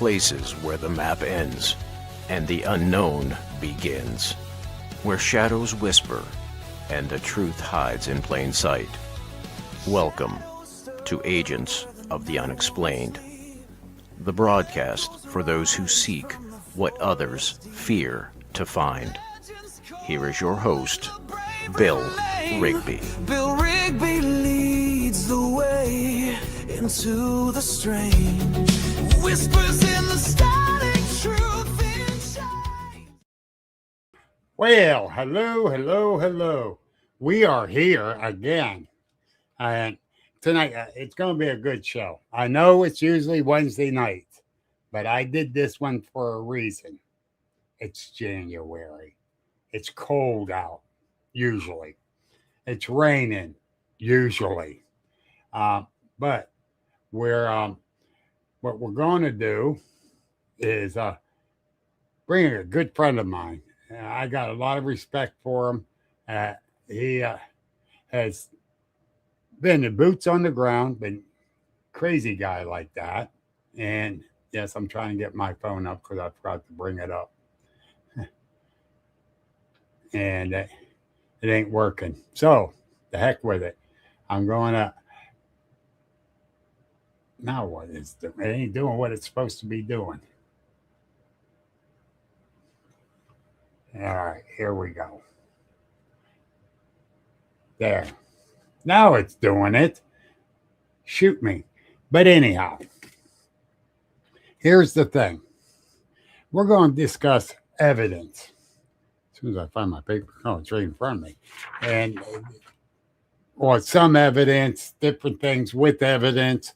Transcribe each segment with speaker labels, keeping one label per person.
Speaker 1: places where the map ends and the unknown begins, where shadows whisper and the truth hides in plain sight. Welcome to Agents of the Unexplained, the broadcast for those who seek what others fear to find. Here is your host, Bill Rigby.
Speaker 2: Bill Rigby leads the way into the strange. Whispers in the static, truth inside.
Speaker 3: Well, hello. We are here again. And tonight, it's going to be a good show. I know it's usually Wednesday night, but I did this one for a reason. It's January. It's cold out, usually. It's raining, usually. But what we're going to do is bring a good friend of mine. I got a lot of respect for him. He has been the boots on the ground, been crazy guy like that. And yes, I'm trying to get my phone up because I forgot to bring it up. And it ain't working. So, the heck with it. I'm going to... Now what is it? It ain't doing what it's supposed to be doing. All right, here we go. There. Now it's doing it. Shoot me. But anyhow, here's the thing. We're going to discuss evidence. As soon as I find my paper, it's right in front of me. And, or some evidence, different things with evidence,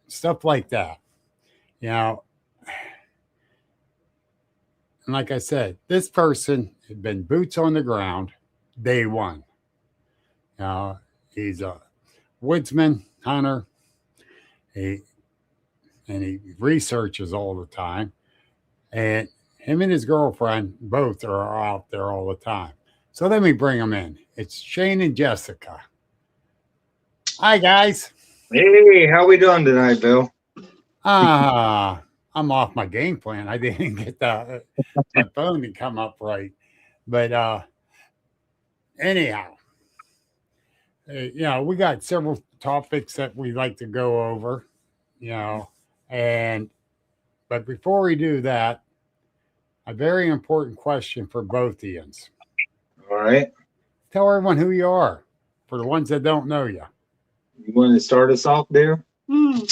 Speaker 3: stuff like that. You know, and like I said, this person had been boots on the ground day one. He's a woodsman, hunter. He researches all the time. And him and his girlfriend both are out there all the time. So let me bring them in. It's Shane and Jessica. Hi, guys.
Speaker 4: Hey, how we doing tonight, Bill?
Speaker 3: I'm off my game plan. I didn't get my phone to come up right. But anyhow, we got several topics that we'd like to go over, but before we do that, a very important question for both Ians.
Speaker 4: All right.
Speaker 3: Tell everyone who you are, for the ones that don't know you.
Speaker 4: You want to start us off there?
Speaker 5: Hi,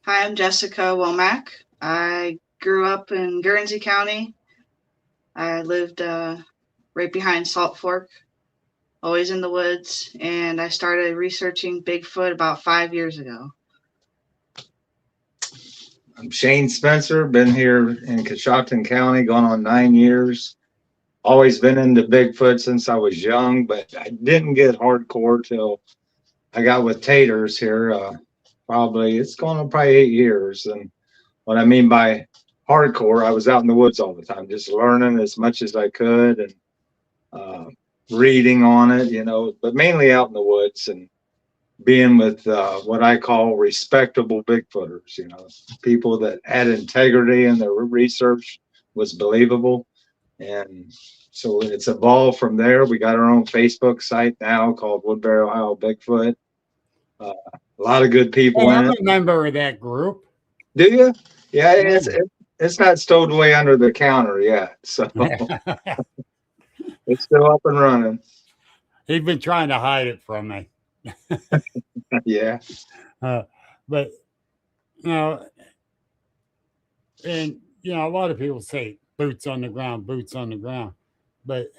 Speaker 5: I'm Jessica Womack. I grew up in Guernsey County. I lived right behind Salt Fork, always in the woods, and I started researching Bigfoot about 5 years ago.
Speaker 4: I'm Shane Spencer, been here in Coshocton County, going on 9 years. Always been into Bigfoot since I was young, but I didn't get hardcore till I got with Taters here. It's going on probably 8 years. And what I mean by hardcore, I was out in the woods all the time, just learning as much as I could and reading on it, but mainly out in the woods and being with what I call respectable Bigfooters, people that had integrity in their research, was believable. And so it's evolved from there. We got our own Facebook site now called Woodbury, Ohio Bigfoot. A lot of good people in it.
Speaker 3: I'm a member of that group.
Speaker 4: Do you? Yeah, it's not stowed away under the counter yet. So it's still up and running.
Speaker 3: He's been trying to hide it from me.
Speaker 4: Yeah.
Speaker 3: But, and, a lot of people say boots on the ground. But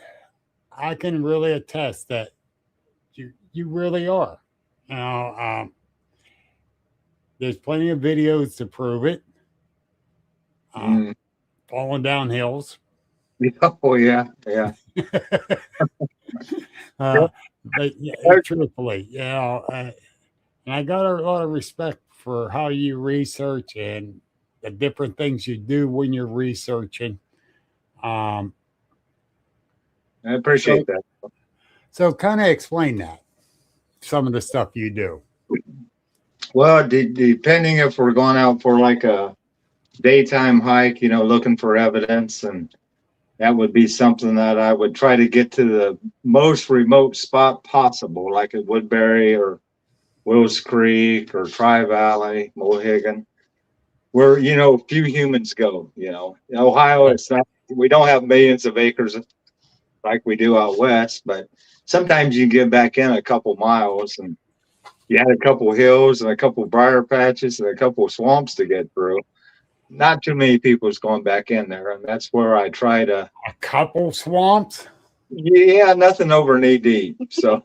Speaker 3: I can really attest that you really are. There's plenty of videos to prove it. Falling down hills.
Speaker 4: Oh, yeah.
Speaker 3: But truthfully, and I got a lot of respect for how you research and the different things you do when you're researching.
Speaker 4: I appreciate that.
Speaker 3: So kind of explain that, some of the stuff you do.
Speaker 4: Well, depending if we're going out for like a daytime hike, looking for evidence, and that would be something that I would try to get to the most remote spot possible, like at Woodbury or Wills Creek or Tri Valley, Mohegan, where few humans go. In Ohio, it's not. We don't have millions of acres like we do out west, but sometimes you get back in a couple miles, and you had a couple hills and a couple briar patches and a couple swamps to get through. Not too many people's going back in there, and that's where I try to.
Speaker 3: A couple swamps?
Speaker 4: Yeah, nothing over knee deep. So,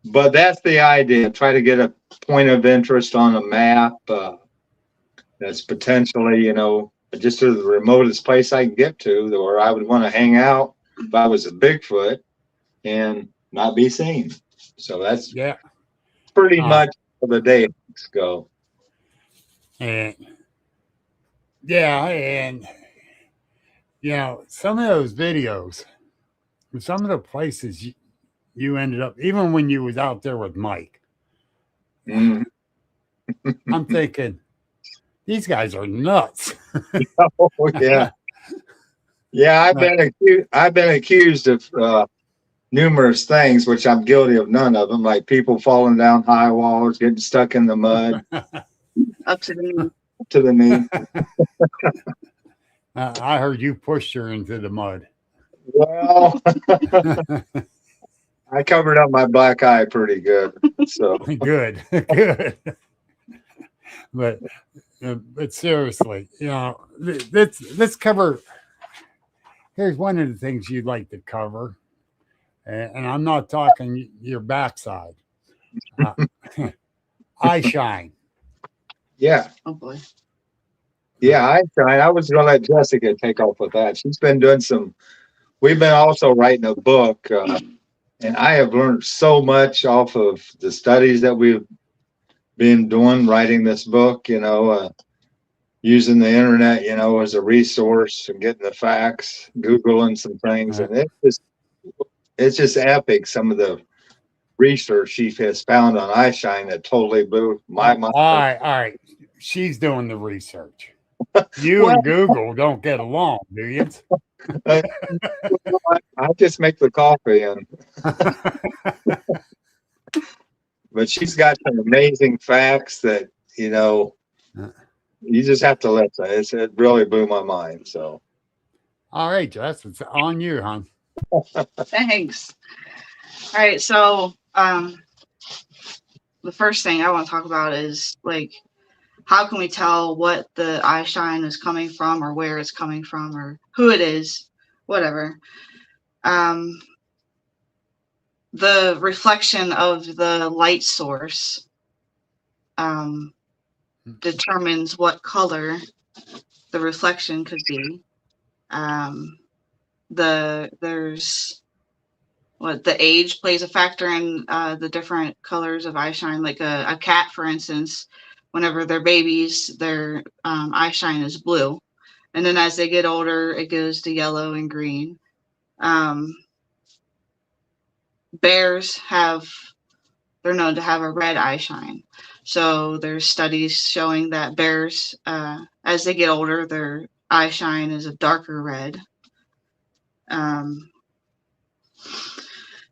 Speaker 4: but that's the idea. Try to get a point of interest on a map that's potentially, just to the remotest place I can get to, or I would want to hang out if I was a Bigfoot and not be seen. So that's pretty much where the day go.
Speaker 3: And and some of those videos, some of the places you ended up, even when you was out there with Mike, I'm thinking these guys are nuts.
Speaker 4: Oh, yeah. Yeah, I've been accused of numerous things, which I'm guilty of none of them, like people falling down high walls, getting stuck in the mud.
Speaker 5: Up to the knee.
Speaker 4: To the knee.
Speaker 3: I heard you pushed her into the mud.
Speaker 4: Well, I covered up my black eye pretty good. So
Speaker 3: good. But seriously, let's cover. Here's one of the things you'd like to cover, and I'm not talking your backside. Eye shine.
Speaker 4: Yeah.
Speaker 5: Oh boy.
Speaker 4: Yeah, I was going to let Jessica take off with that. She's been doing we've been also writing a book, and I have learned so much off of the studies that we've been doing, writing this book, using the internet, as a resource and getting the facts, Googling some things. And it's just epic. Some of the research she has found on eye shine that totally blew my mind.
Speaker 3: All right. She's doing the research. You and Google don't get along, do you?
Speaker 4: I just make the coffee, but she's got some amazing facts that you just have to listen. It really blew my mind. So,
Speaker 3: all right, Jess, it's on you, hon.
Speaker 5: Thanks. All right, so the first thing I want to talk about is how can we tell what the eye shine is coming from, or where it's coming from, or who it is, whatever. The reflection of the light source determines what color the reflection could be. There's the age plays a factor in the different colors of eye shine. Like a cat, for instance, whenever they're babies, their eye shine is blue, and then as they get older, it goes to yellow and green. Bears they're known to have a red eye shine. So there's studies showing that bears, as they get older, their eye shine is a darker red.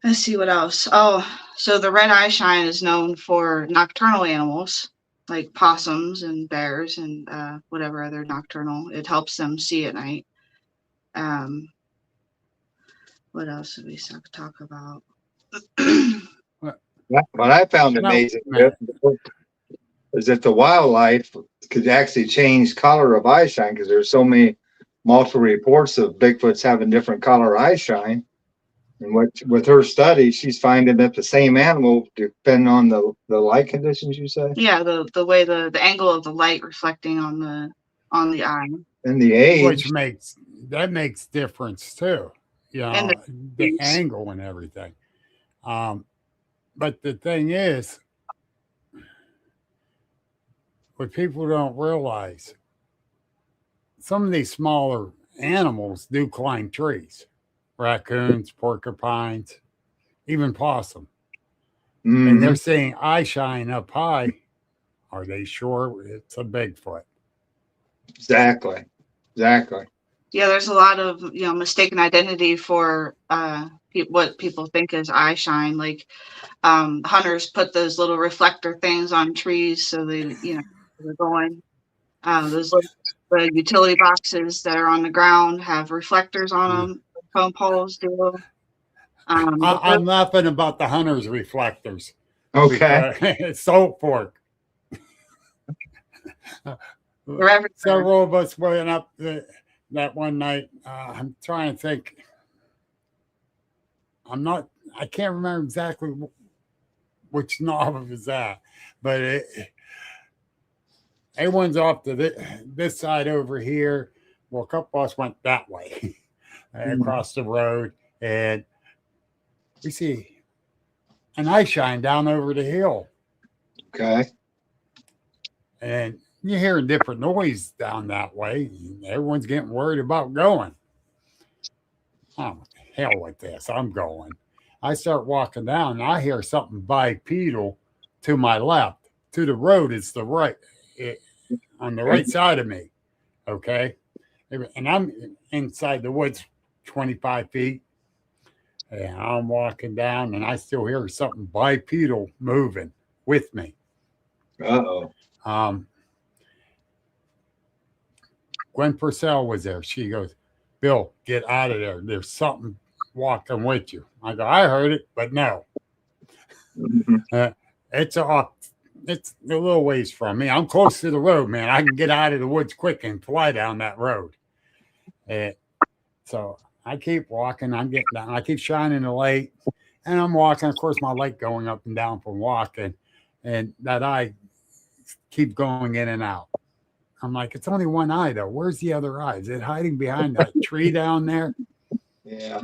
Speaker 5: Let's see what else. Oh, so the red eye shine is known for nocturnal animals like possums and bears and whatever other nocturnal. It helps them see at night. What else did we talk about?
Speaker 4: What I found amazing is that the wildlife could actually change color of eye shine, because there's so many multiple reports of Bigfoots having different color eye shine. And with her study, she's finding that the same animal, depending on the light conditions, you say?
Speaker 5: Yeah, the way the angle of the light reflecting on the eye.
Speaker 4: And the age.
Speaker 3: Which makes difference too. And the angle and everything. But the thing is, what people don't realize, some of these smaller animals do climb trees. Raccoons, porcupines, even possum. Mm-hmm. And they're seeing eye shine up high Are they sure it's a Bigfoot?
Speaker 4: Exactly. Exactly.
Speaker 5: Yeah, there's a lot of mistaken identity for what people think is eye shine. Like hunters put those little reflector things on trees so they're going. Those little, the utility boxes that are on the ground have reflectors on them. Phone poles do. But
Speaker 3: I'm laughing about the hunter's reflectors
Speaker 4: Okay.
Speaker 3: because it's salt fork.
Speaker 5: they're everywhere.
Speaker 3: Several of us went up that one night. I'm trying to think. I can't remember exactly which knob it was that, but everyone's off to this side over here. Well, a couple of us went that way across the road, and we see an eye shine down over the hill.
Speaker 4: Okay.
Speaker 3: And you hear a different noise down that way. Everyone's getting worried about going. Oh, hell with this. I'm going. I start walking down, and I hear something bipedal to my left. To the road, it's the right, on the right side of me. Okay. And I'm inside the woods 25 feet. And I'm walking down, and I still hear something bipedal moving with me.
Speaker 4: Uh-oh.
Speaker 3: Gwen Purcell was there. She goes, Bill, get out of there. There's something walking with you. I go, I heard it, but no. It's a little ways from me. I'm close to the road, man. I can get out of the woods quick and fly down that road. So I keep walking. I'm getting down. I keep shining the light, and I'm walking. Of course, my light going up and down from walking, and that eye keep going in and out. I'm like, it's only one eye, though. Where's the other eye? Is it hiding behind that tree down there?
Speaker 4: Yeah.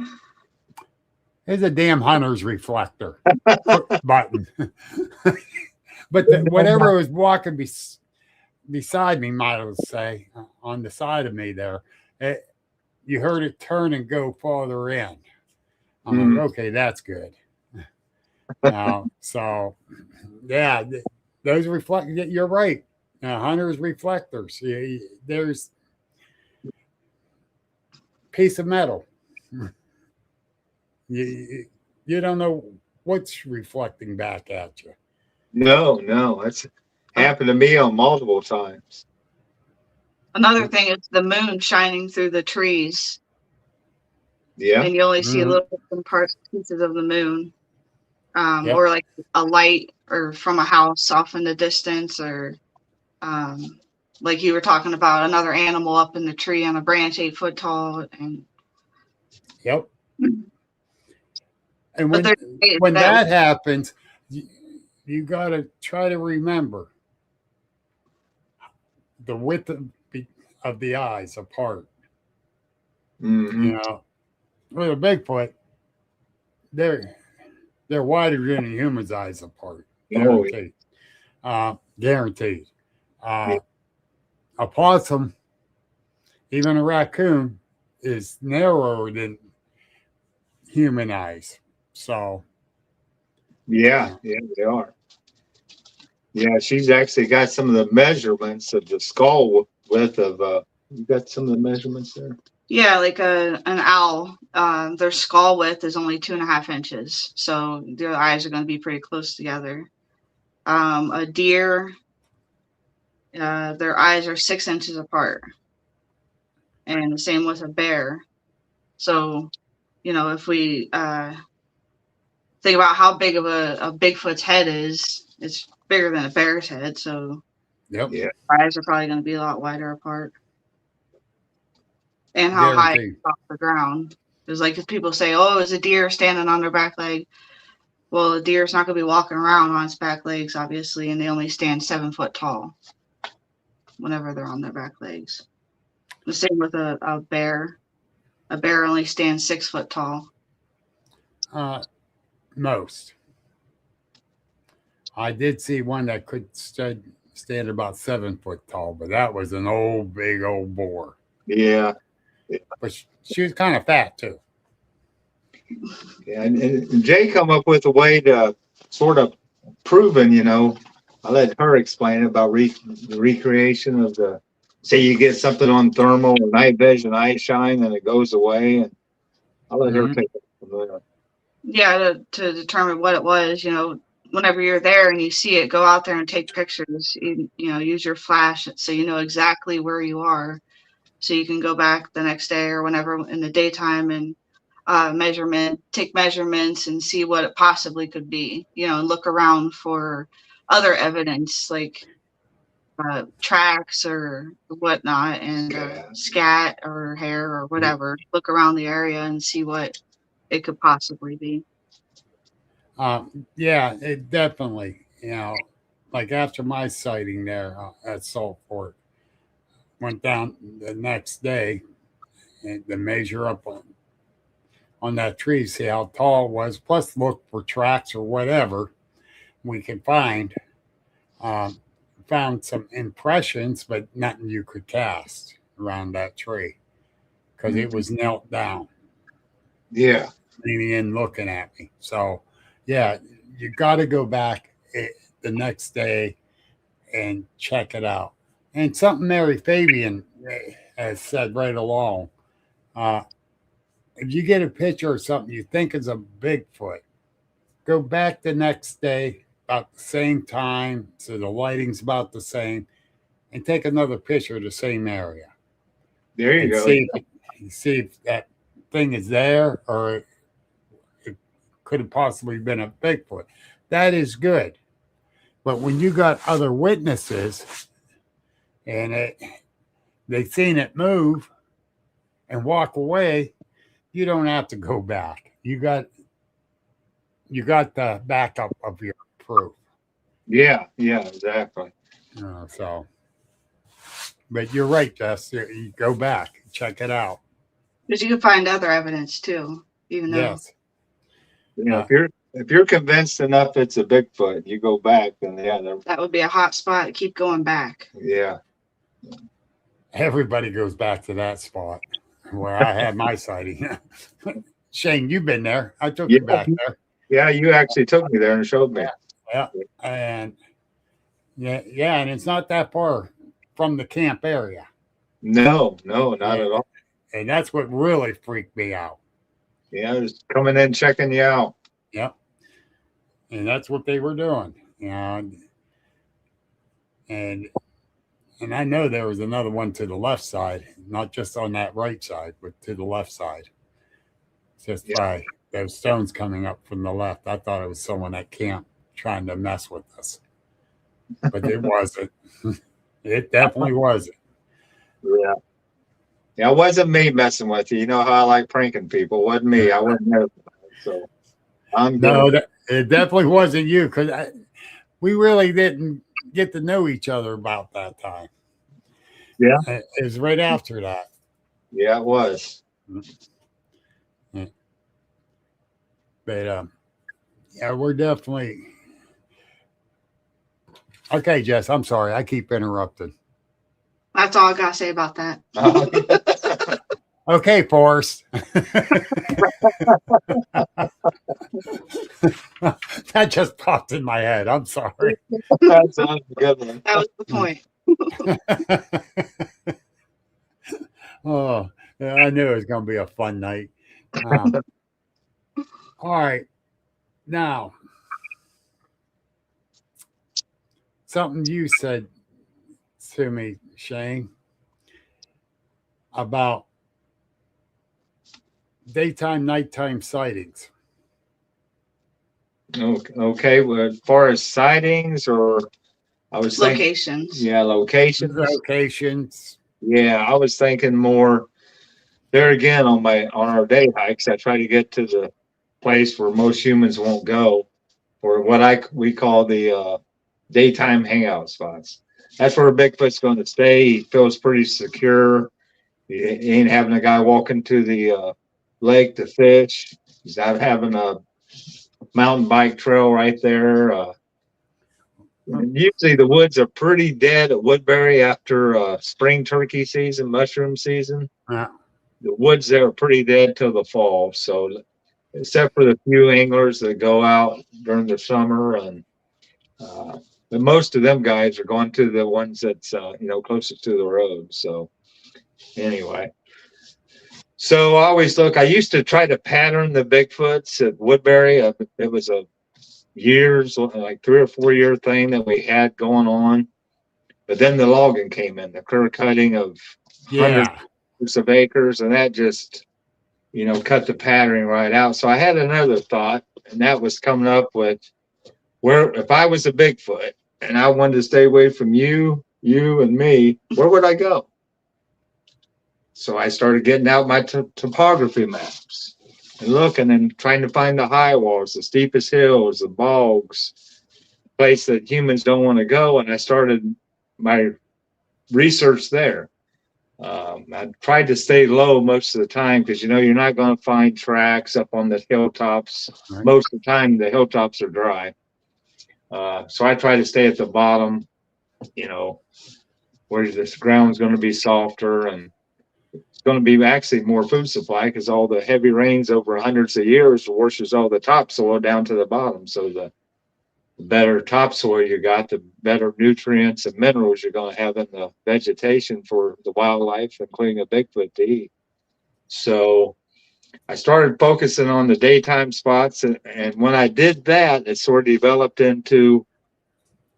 Speaker 3: It's a damn hunter's reflector button. But whatever was walking beside me, might as say, on the side of me there, you heard it turn and go farther in. I'm like, okay, that's good. So, yeah, those reflect. You're right. Hunter's reflectors. There's piece of metal. You don't know what's reflecting back at you.
Speaker 4: No, that's happened to me on multiple times.
Speaker 5: Another thing is the moon shining through the trees.
Speaker 4: Yeah.
Speaker 5: And you only see little pieces of the moon. Or like a light or from a house off in the distance, or like you were talking about, another animal up in the tree on a branch 8 foot tall. And
Speaker 3: yep. And when that happens, you got to try to remember the width of the eyes apart. You know, with a Bigfoot, they're wider than a human's eyes apart. Guaranteed. Guaranteed. A possum, even a raccoon, is narrower than human eyes. So,
Speaker 4: yeah, they are. Yeah, she's actually got some of the measurements of the skull width of. You got some of the measurements there?
Speaker 5: Yeah, like an owl, their skull width is only 2.5 inches, so their eyes are going to be pretty close together. A deer, their eyes are 6 inches apart, and the same with a bear. So, if we think about how big of a Bigfoot's head is, it's bigger than a bear's head. So,
Speaker 3: yep.
Speaker 4: Yeah.
Speaker 5: Eyes are probably going to be a lot wider apart. And how high it's off the ground. Because, like, if people say, oh, is a deer standing on their back leg? Well, a deer's not going to be walking around on its back legs, obviously, and they only stand 7 foot tall whenever they're on their back legs. The same with a bear. A bear only stands 6 foot tall.
Speaker 3: Most. I did see one that could stand about 7 foot tall, but that was an big old boar.
Speaker 4: Yeah.
Speaker 3: But she was kind of fat too.
Speaker 4: Yeah, and Jay come up with a way to sort of proven, I let her explain about the recreation of the. Say you get something on thermal or night vision, eye shine, and it goes away. And I'll let her
Speaker 3: Mhm.
Speaker 4: take it from there.
Speaker 5: Yeah, to determine what it was, whenever you're there and you see it, go out there and take pictures. Use your flash so you know exactly where you are, so you can go back the next day or whenever in the daytime and take measurements and see what it possibly could be. And look around for other evidence like tracks or whatnot, and scat or hair or whatever. Look around the area and see what it could possibly be.
Speaker 3: Yeah, it definitely, like after my sighting there at Salt Fork, went down the next day and to measure up on that tree, see how tall it was, plus look for tracks or whatever we could find. Um, Found some impressions, but nothing you could cast around that tree because it was knelt down,
Speaker 4: Yeah.
Speaker 3: leaning in, looking at me. So, yeah, you got to go back the next day and check it out. And something Mary Fabian has said right along. Uh, if you get a picture of something you think is a Bigfoot, go back the next day about the same time, so the lighting's about the same, and take another picture of the same area
Speaker 4: There you
Speaker 3: and
Speaker 4: go.
Speaker 3: see if that thing is there or it could have possibly been a Bigfoot. That is good. But when you got other witnesses and they seen it move and walk away, you don't have to go back. You got the backup of your proof.
Speaker 4: Yeah. Yeah. Exactly.
Speaker 3: So, but you're right, Jess. You go back, check it out.
Speaker 5: Because you can find other evidence too, even though
Speaker 3: Yes.
Speaker 4: Yeah. If you're convinced enough it's a Bigfoot, you go back, then yeah,
Speaker 5: that would be a hot spot to keep going back.
Speaker 4: yeah.
Speaker 3: Everybody goes back to that spot where I had my sighting. Shane, you've been there. I took
Speaker 4: Yeah.
Speaker 3: you back there.
Speaker 4: Yeah. You actually took me there and showed me.
Speaker 3: Yeah. And yeah, and it's not that far from the camp area.
Speaker 4: No, not
Speaker 3: Yeah.
Speaker 4: at all.
Speaker 3: And that's what really freaked me out.
Speaker 4: Yeah, just coming in, checking you out.
Speaker 3: Yep. And that's what they were doing. And I know there was another one to the left side, not just on that right side, but to the left side. Just by those stones coming up from the left. I thought it was someone at camp trying to mess with us. But it wasn't. It definitely wasn't.
Speaker 4: Yeah. Yeah, it wasn't me messing with you. You know how I like pranking people. It wasn't me. I wasn't there. So I'm
Speaker 3: No,
Speaker 4: good.
Speaker 3: it definitely wasn't you because we really didn't get to know each other about that time.
Speaker 4: Yeah.
Speaker 3: It was right after that.
Speaker 4: Yeah, it was.
Speaker 3: But yeah, we're definitely okay, Jess. I'm sorry, I keep interrupting.
Speaker 5: That's all I gotta say about that.
Speaker 3: Okay, Forrest. That just popped in my head. I'm sorry.
Speaker 4: That sounds good, man.
Speaker 5: That was the point.
Speaker 3: Oh, yeah, I knew it was going to be a fun night. All right. Now, something you said to me, Shane, about daytime, nighttime sightings.
Speaker 4: Okay. Well, as far as sightings, or I was thinking,
Speaker 5: Locations.
Speaker 4: yeah, locations.
Speaker 3: Locations.
Speaker 4: Yeah, I was thinking more there again on our day hikes. I try to get to the place where most humans won't go, or what we call the daytime hangout spots. That's where Bigfoot's going to stay. He feels pretty secure. He ain't having a guy walking to the lake to fish. He's not having a mountain bike trail right there. Usually the woods are pretty dead at Woodbury after spring turkey season, mushroom season.
Speaker 3: Yeah.
Speaker 4: The woods there are pretty dead till the fall. So except for the few anglers that go out during the summer and But most of them guys are going to the ones that's closest to the road. So anyway, so I always look. I used to try to pattern the Bigfoots at Woodbury. It was a years, like 3 or 4 year thing that we had going on. But then the logging came in, the clear cutting of hundreds
Speaker 3: Yeah.
Speaker 4: of acres, and that just cut the patterning right out. So I had another thought, and that was coming up with where if I was a Bigfoot and I wanted to stay away from you and me, where would I go? So I started getting out my topography maps and looking and trying to find the high walls, the steepest hills, the bogs, place that humans don't want to go. And I started my research there. I tried to stay low most of the time because you're not going to find tracks up on the hilltops.
Speaker 3: Right.
Speaker 4: Most of the time, the hilltops are dry. So I try to stay at the bottom, where this ground's going to be softer and it's going to be actually more food supply because all the heavy rains over hundreds of years washes all the topsoil down to the bottom. So the better topsoil you got, the better nutrients and minerals you're going to have in the vegetation for the wildlife, including a Bigfoot to eat. So I started focusing on the daytime spots. And when I did that, it sort of developed into,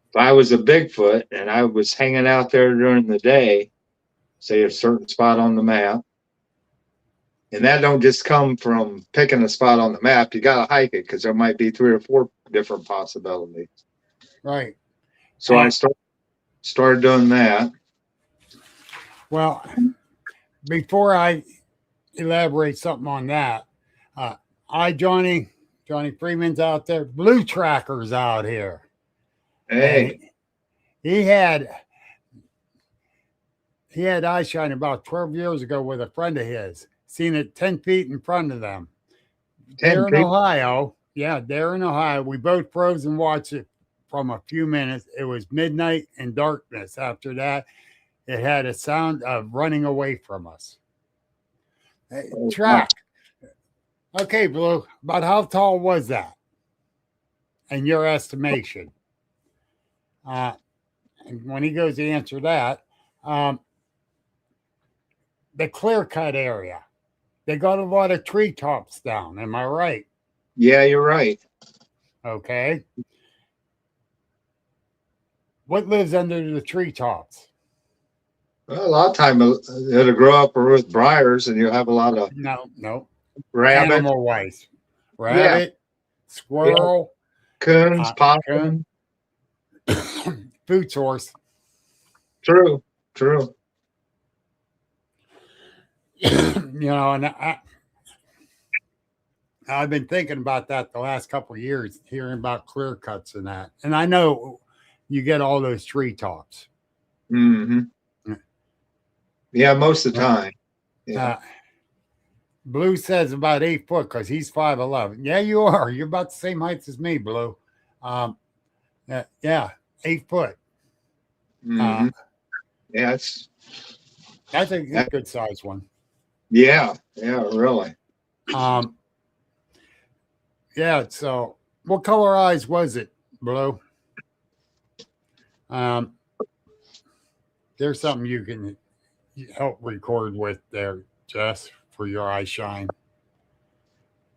Speaker 4: if I was a Bigfoot and I was hanging out there during the day, say a certain spot on the map, and that don't just come from picking a spot on the map. You got to hike it because there might be 3 or 4 different possibilities.
Speaker 3: Right.
Speaker 4: So I started doing that.
Speaker 3: Well, before I elaborate something on that, Johnny Freeman's out there. Blue Tracker's out here.
Speaker 4: Hey,
Speaker 3: And he had eye shine about 12 years ago with a friend of his. Seen it 10 feet in front of them.
Speaker 4: 10
Speaker 3: There in
Speaker 4: feet?
Speaker 3: Ohio. Yeah, there in Ohio. We both froze and watched it from a few minutes. It was midnight and darkness. After that, it had a sound of running away from us. Track. Okay, Blue. About how tall was that? In your estimation? And when he goes to answer that, the clear cut area. They got a lot of treetops down. Am I right?
Speaker 4: Yeah, you're right.
Speaker 3: Okay. What lives under the treetops?
Speaker 4: Well, a lot of time it'll grow up with briars, and you'll have a lot of
Speaker 3: No.
Speaker 4: rabbit,
Speaker 3: Animal wise. Rabbit, squirrel,
Speaker 4: coons, possum.
Speaker 3: food source.
Speaker 4: True.
Speaker 3: And I've been thinking about that the last couple of years, hearing about clear cuts and that. And I know you get all those treetops.
Speaker 4: Mm-hmm. Yeah, most of the time. Yeah.
Speaker 3: Blue says about 8 foot because he's 5'11". Yeah, you are. You're about the same height as me, Blue. Yeah, 8 foot.
Speaker 4: Mm-hmm. Yeah,
Speaker 3: That's a good size one.
Speaker 4: Yeah, really.
Speaker 3: Yeah, so what color eyes was it, Blue? There's something you can help record with there, Jess, for your eye shine.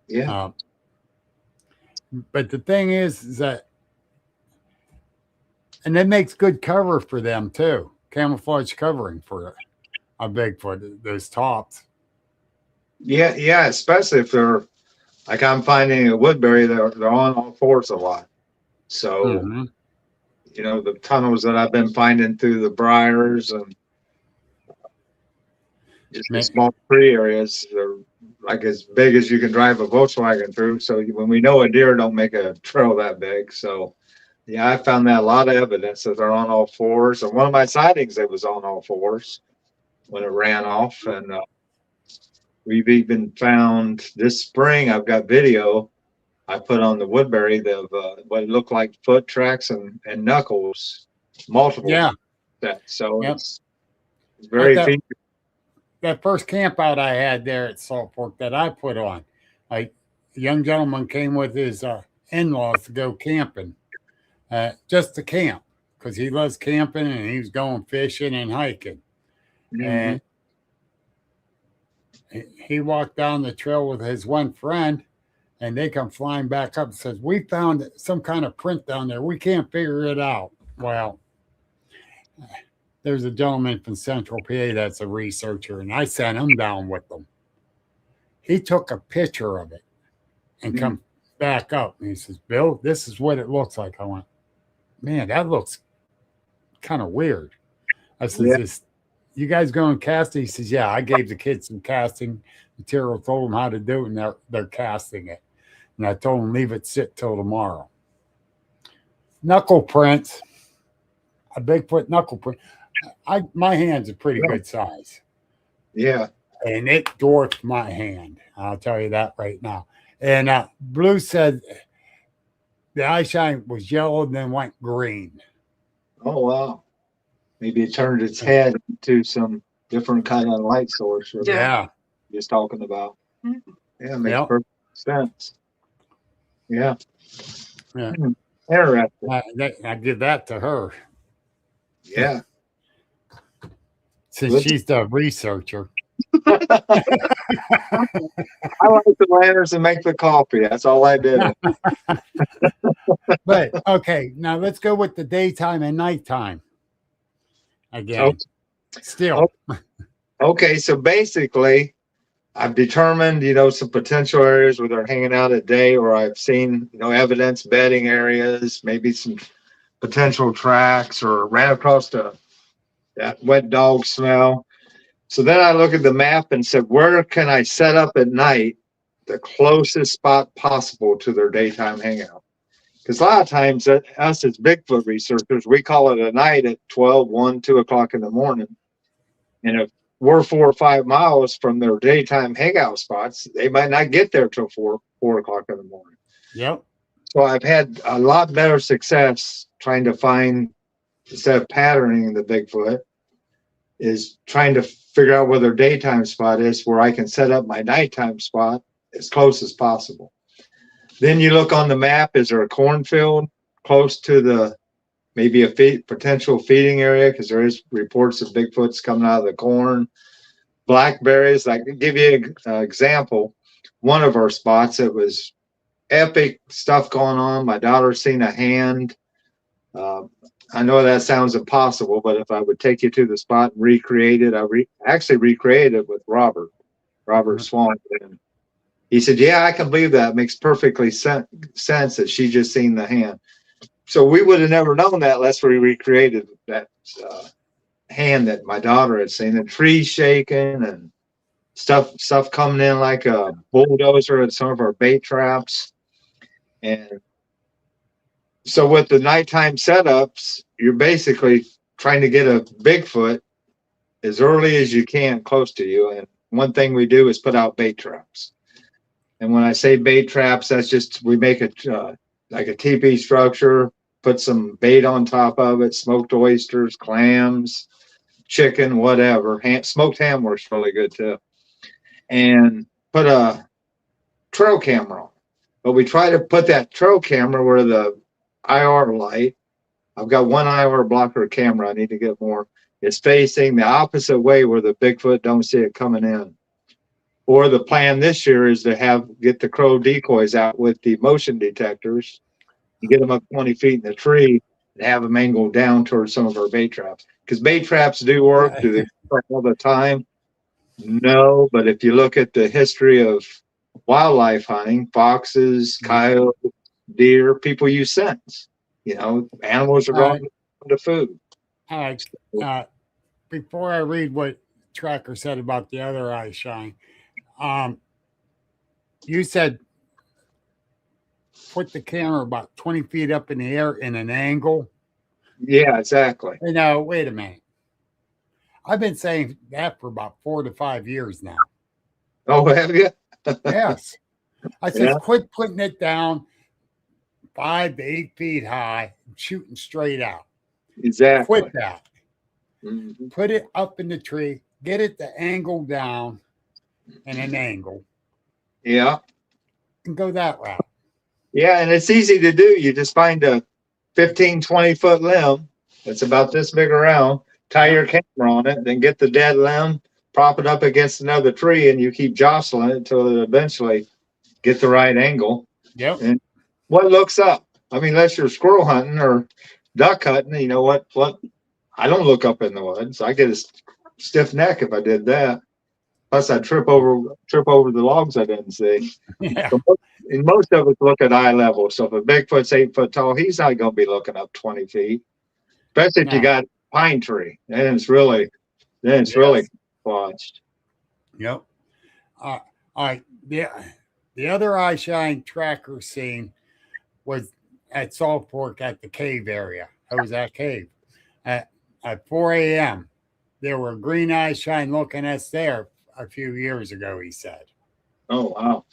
Speaker 4: Yeah.
Speaker 3: But the thing is that, and it makes good cover for them too. Camouflage covering for a Bigfoot, those tops.
Speaker 4: Yeah, especially if they're like I'm finding at Woodbury, they're on all fours a lot. So, the tunnels that I've been finding through the briars and just the small tree areas are like as big as you can drive a Volkswagen through. So when we know a deer don't make a trail that big. So yeah, I found that a lot of evidence that they're on all fours. And one of my sightings, it was on all fours when it ran off. And we've even found this spring, I've got video I put on the Woodbury of what looked like foot tracks and knuckles, multiple.
Speaker 3: Yeah.
Speaker 4: So it's very featured.
Speaker 3: That first camp out I had there at Salt Fork that I put on, a young gentleman came with his in-laws to go camping. just to camp because he loves camping and he was going fishing and hiking. And he walked down the trail with his one friend, and they come flying back up and says, "We found some kind of print down there. We can't figure it out." Well, there's a gentleman from Central PA that's a researcher, and I sent him down with them. He took a picture of it and come back up, and he says, "Bill, this is what it looks like." I went, "Man, that looks kind of weird." I said, "You guys going casting?" He says, "Yeah, I gave the kids some casting material, told them how to do it, and they're casting it." And I told them, "Leave it sit till tomorrow." Knuckle prints, a Bigfoot knuckle print. My hand's a pretty good size.
Speaker 4: Yeah.
Speaker 3: And it dwarfed my hand. I'll tell you that right now. And Blue said the eye shine was yellow and then went green.
Speaker 4: Oh, wow. Maybe it turned its head to some different kind of light source.
Speaker 3: Yeah.
Speaker 4: Just talking about. Yeah, makes
Speaker 3: Yep.
Speaker 4: perfect sense. Yeah.
Speaker 3: Yeah.
Speaker 4: Interesting.
Speaker 3: I give that to her
Speaker 4: Yeah.
Speaker 3: since she's the researcher.
Speaker 4: I like the lanterns and make the coffee. That's all I did.
Speaker 3: But okay, now let's go with the daytime and nighttime again. Still.
Speaker 4: Okay, so basically, I've determined, some potential areas where they're hanging out at day, or I've seen, evidence, bedding areas, maybe some potential tracks, or ran across that wet dog smell. So then I look at the map and said, where can I set up at night the closest spot possible to their daytime hangout? Because a lot of times us as Bigfoot researchers, we call it a night at 12, 1, 2 o'clock in the morning. And if we're 4 or 5 miles from their daytime hangout spots, they might not get there till 4 o'clock in the morning.
Speaker 3: Yep.
Speaker 4: So I've had a lot better success trying to find, instead of patterning the Bigfoot, is trying to figure out where their daytime spot is where I can set up my nighttime spot as close as possible. Then you look on the map, is there a cornfield close to maybe a potential feeding area? Because there is reports of Bigfoots coming out of the corn. Blackberries, I can give you an example. One of our spots, it was epic stuff going on. My daughter seen a hand. I know that sounds impossible, but if I would take you to the spot and recreate it, actually recreated it with Robert Swan. And he said, yeah, I can believe that. It makes perfectly sense that she just seen the hand. So we would have never known that unless we recreated that hand that my daughter had seen. The trees shaking and stuff coming in like a bulldozer at some of our bait traps. And so with the nighttime setups, you're basically trying to get a Bigfoot as early as you can close to you. And one thing we do is put out bait traps. And when I say bait traps, that's just, we make it like a teepee structure, put some bait on top of it, smoked oysters, clams, chicken, whatever. Smoked ham works really good too. And put a trail camera on. But we try to put that trail camera where the IR light, I've got one IR blocker camera, I need to get more, it's facing the opposite way where the Bigfoot don't see it coming in. Or the plan this year is to get the crow decoys out with the motion detectors, and get them up 20 feet in the tree and have them angle down towards some of our bait traps. Because bait traps do work. Do they work all the time? No, but if you look at the history of wildlife hunting, foxes, coyotes, deer, people use scents. Animals are going to food.
Speaker 3: All right. Before I read what Tracker said about the other eye shine, you said put the camera about 20 feet up in the air in an angle.
Speaker 4: Yeah, exactly.
Speaker 3: Wait a minute. I've been saying that for about 4 to 5 years now.
Speaker 4: Oh, have you?
Speaker 3: Yes. I said, quit putting it down 5 to 8 feet high and shooting straight out.
Speaker 4: Exactly.
Speaker 3: Quit that. Mm-hmm. Put it up in the tree. Get it to angle down in an angle.
Speaker 4: Yeah.
Speaker 3: And go that route.
Speaker 4: Yeah, and it's easy to do. You just find a 15, 20-foot limb. It's about this big around. Tie your camera on it, then get the dead limb, prop it up against another tree, and you keep jostling it until it eventually get the right angle.
Speaker 3: Yep.
Speaker 4: And what looks up? I mean, unless you're squirrel hunting or duck hunting, you know what? I don't look up in the woods. I get a stiff neck if I did that. Plus, I trip over the logs I didn't see.
Speaker 3: Yeah.
Speaker 4: So most of us look at eye level. So if a Bigfoot's 8 foot tall, he's not going to be looking up 20 feet. Especially if you
Speaker 3: No.
Speaker 4: got pine tree, then it's really watched.
Speaker 3: Yep. All right. The other eye shine tracker scene was at Salt Fork at the cave area. I was at cave at 4 a.m. There were green eye shine looking at us there a few years ago, he said.
Speaker 4: Oh, wow.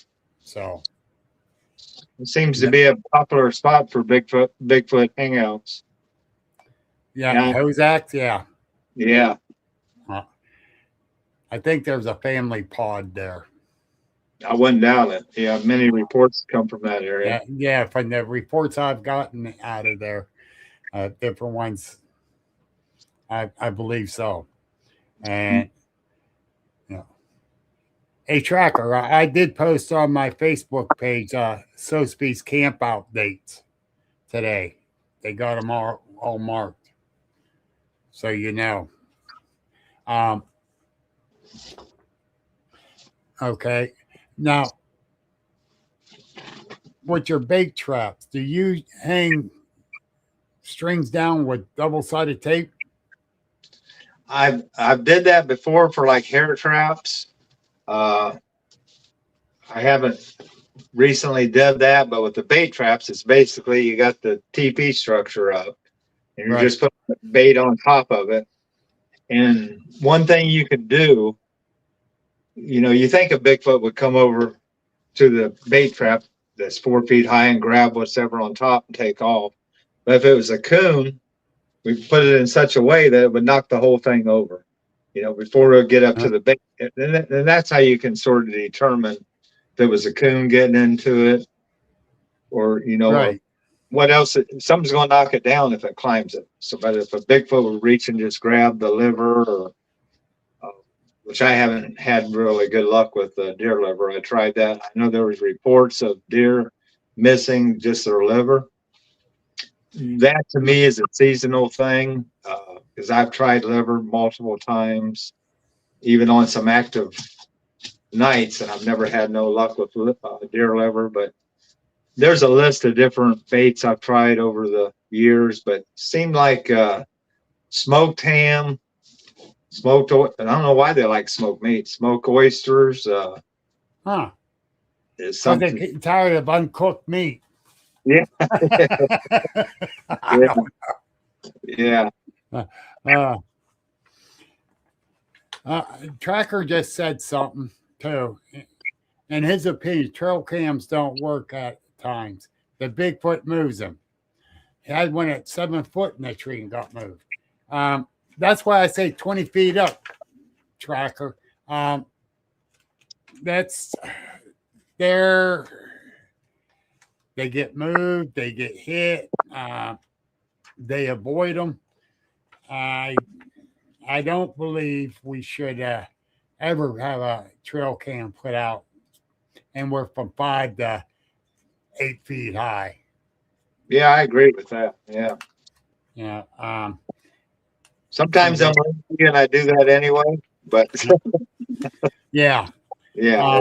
Speaker 3: So
Speaker 4: It seems to be a popular spot for Bigfoot hangouts.
Speaker 3: yeah, Hozak, yeah.
Speaker 4: Yeah.
Speaker 3: I think there's a family pod there.
Speaker 4: I wouldn't doubt it. Yeah, many reports come from that area.
Speaker 3: Yeah, from the reports I've gotten out of there, different ones, I believe so. And you know, a tracker. I did post on my Facebook page Sotheby's camp out dates today. They got them all marked, so you know. Okay. Now, with your bait traps, do you hang strings down with double-sided tape?
Speaker 4: I've did that before for like hair traps. I haven't recently did that, but with the bait traps, it's basically you got the TP structure up, and you're just putting the bait on top of it. And one thing you could do, you know, you think a Bigfoot would come over to the bait trap that's 4 feet high and grab whatever on top and take off. But if it was a coon, we put it in such a way that it would knock the whole thing over, you know, before it would get up to the bait. And that's how you can sort of determine if it was a coon getting into it, or, you know, or what else. Something's going to knock it down if it climbs it. So, but if a Bigfoot would reach and just grab the liver, or which I haven't had really good luck with the deer liver. I tried that. I know there was reports of deer missing just their liver. That to me is a seasonal thing, because I've tried liver multiple times, even on some active nights, and I've never had no luck with deer liver. But there's a list of different baits I've tried over the years, but seemed like smoked ham, smoked, I don't know why they like smoked meat. Smoked oysters. Is something.
Speaker 3: They're getting tired of uncooked meat.
Speaker 4: Yeah. Yeah.
Speaker 3: Tracker just said something too. In his opinion, trail cams don't work at times. The Bigfoot moves them. He had one at 7 foot in the tree and got moved. That's why I say 20 feet up, Tracker. That's there. They get moved. They get hit. They avoid them. I don't believe we should ever have a trail cam put out, and we're from 5 to 8 feet high.
Speaker 4: Yeah, I agree with that. Yeah.
Speaker 3: Yeah.
Speaker 4: Sometimes I'm lazy and I do that anyway, but
Speaker 3: yeah.
Speaker 4: Yeah.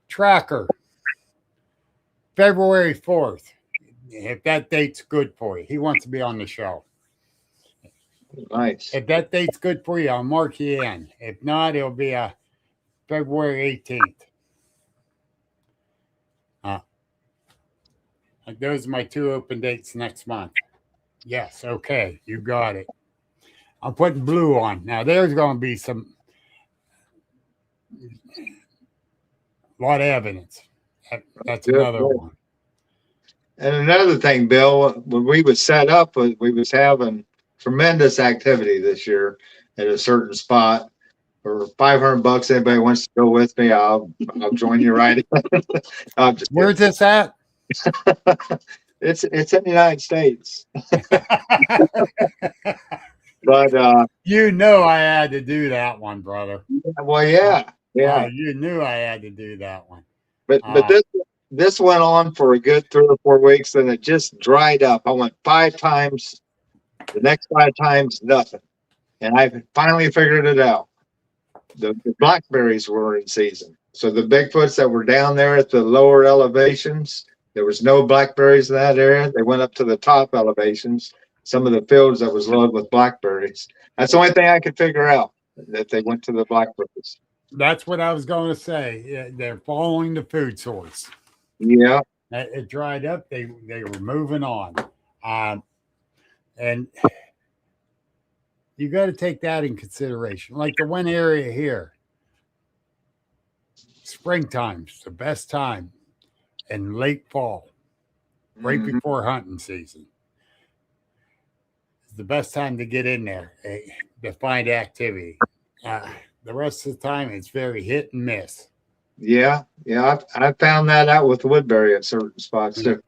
Speaker 3: Tracker, February 4th. If that date's good for you, he wants to be on the show.
Speaker 4: Nice.
Speaker 3: If that date's good for you, I'll mark you in. If not, it'll be a February 18th. Those are my 2 open dates next month. Yes, okay, you got it. I'm putting blue on. Now, there's going to be a lot of evidence. That's another one.
Speaker 4: And another thing, Bill, when we was set up, we was having tremendous activity this year at a certain spot. For $500, anybody wants to go with me, I'll join you right.
Speaker 3: Where's this at?
Speaker 4: It's in the United States. But
Speaker 3: You know I had to do that one, brother.
Speaker 4: well, yeah, yeah.
Speaker 3: You knew I had to do that one.
Speaker 4: But this went on for a good 3 or 4 weeks, and it just dried up. I went 5 times. The next 5 times, nothing. And I finally figured it out. The blackberries were in season. So the Bigfoots that were down there at the lower elevations, there was no blackberries in that area. They went up to the top elevations, some of the fields that was loaded with blackberries. That's the only thing I could figure out, that they went to the blackberries.
Speaker 3: That's what I was going to say. Yeah, they're following the food source.
Speaker 4: Yeah.
Speaker 3: It dried up. They were moving on. And you got to take that in consideration. Like the one area here, springtime's the best time, and late fall, right before hunting season. It's the best time to get in there to find activity. The rest of the time, it's very hit and miss.
Speaker 4: Yeah. I found that out with Woodbury at certain spots too.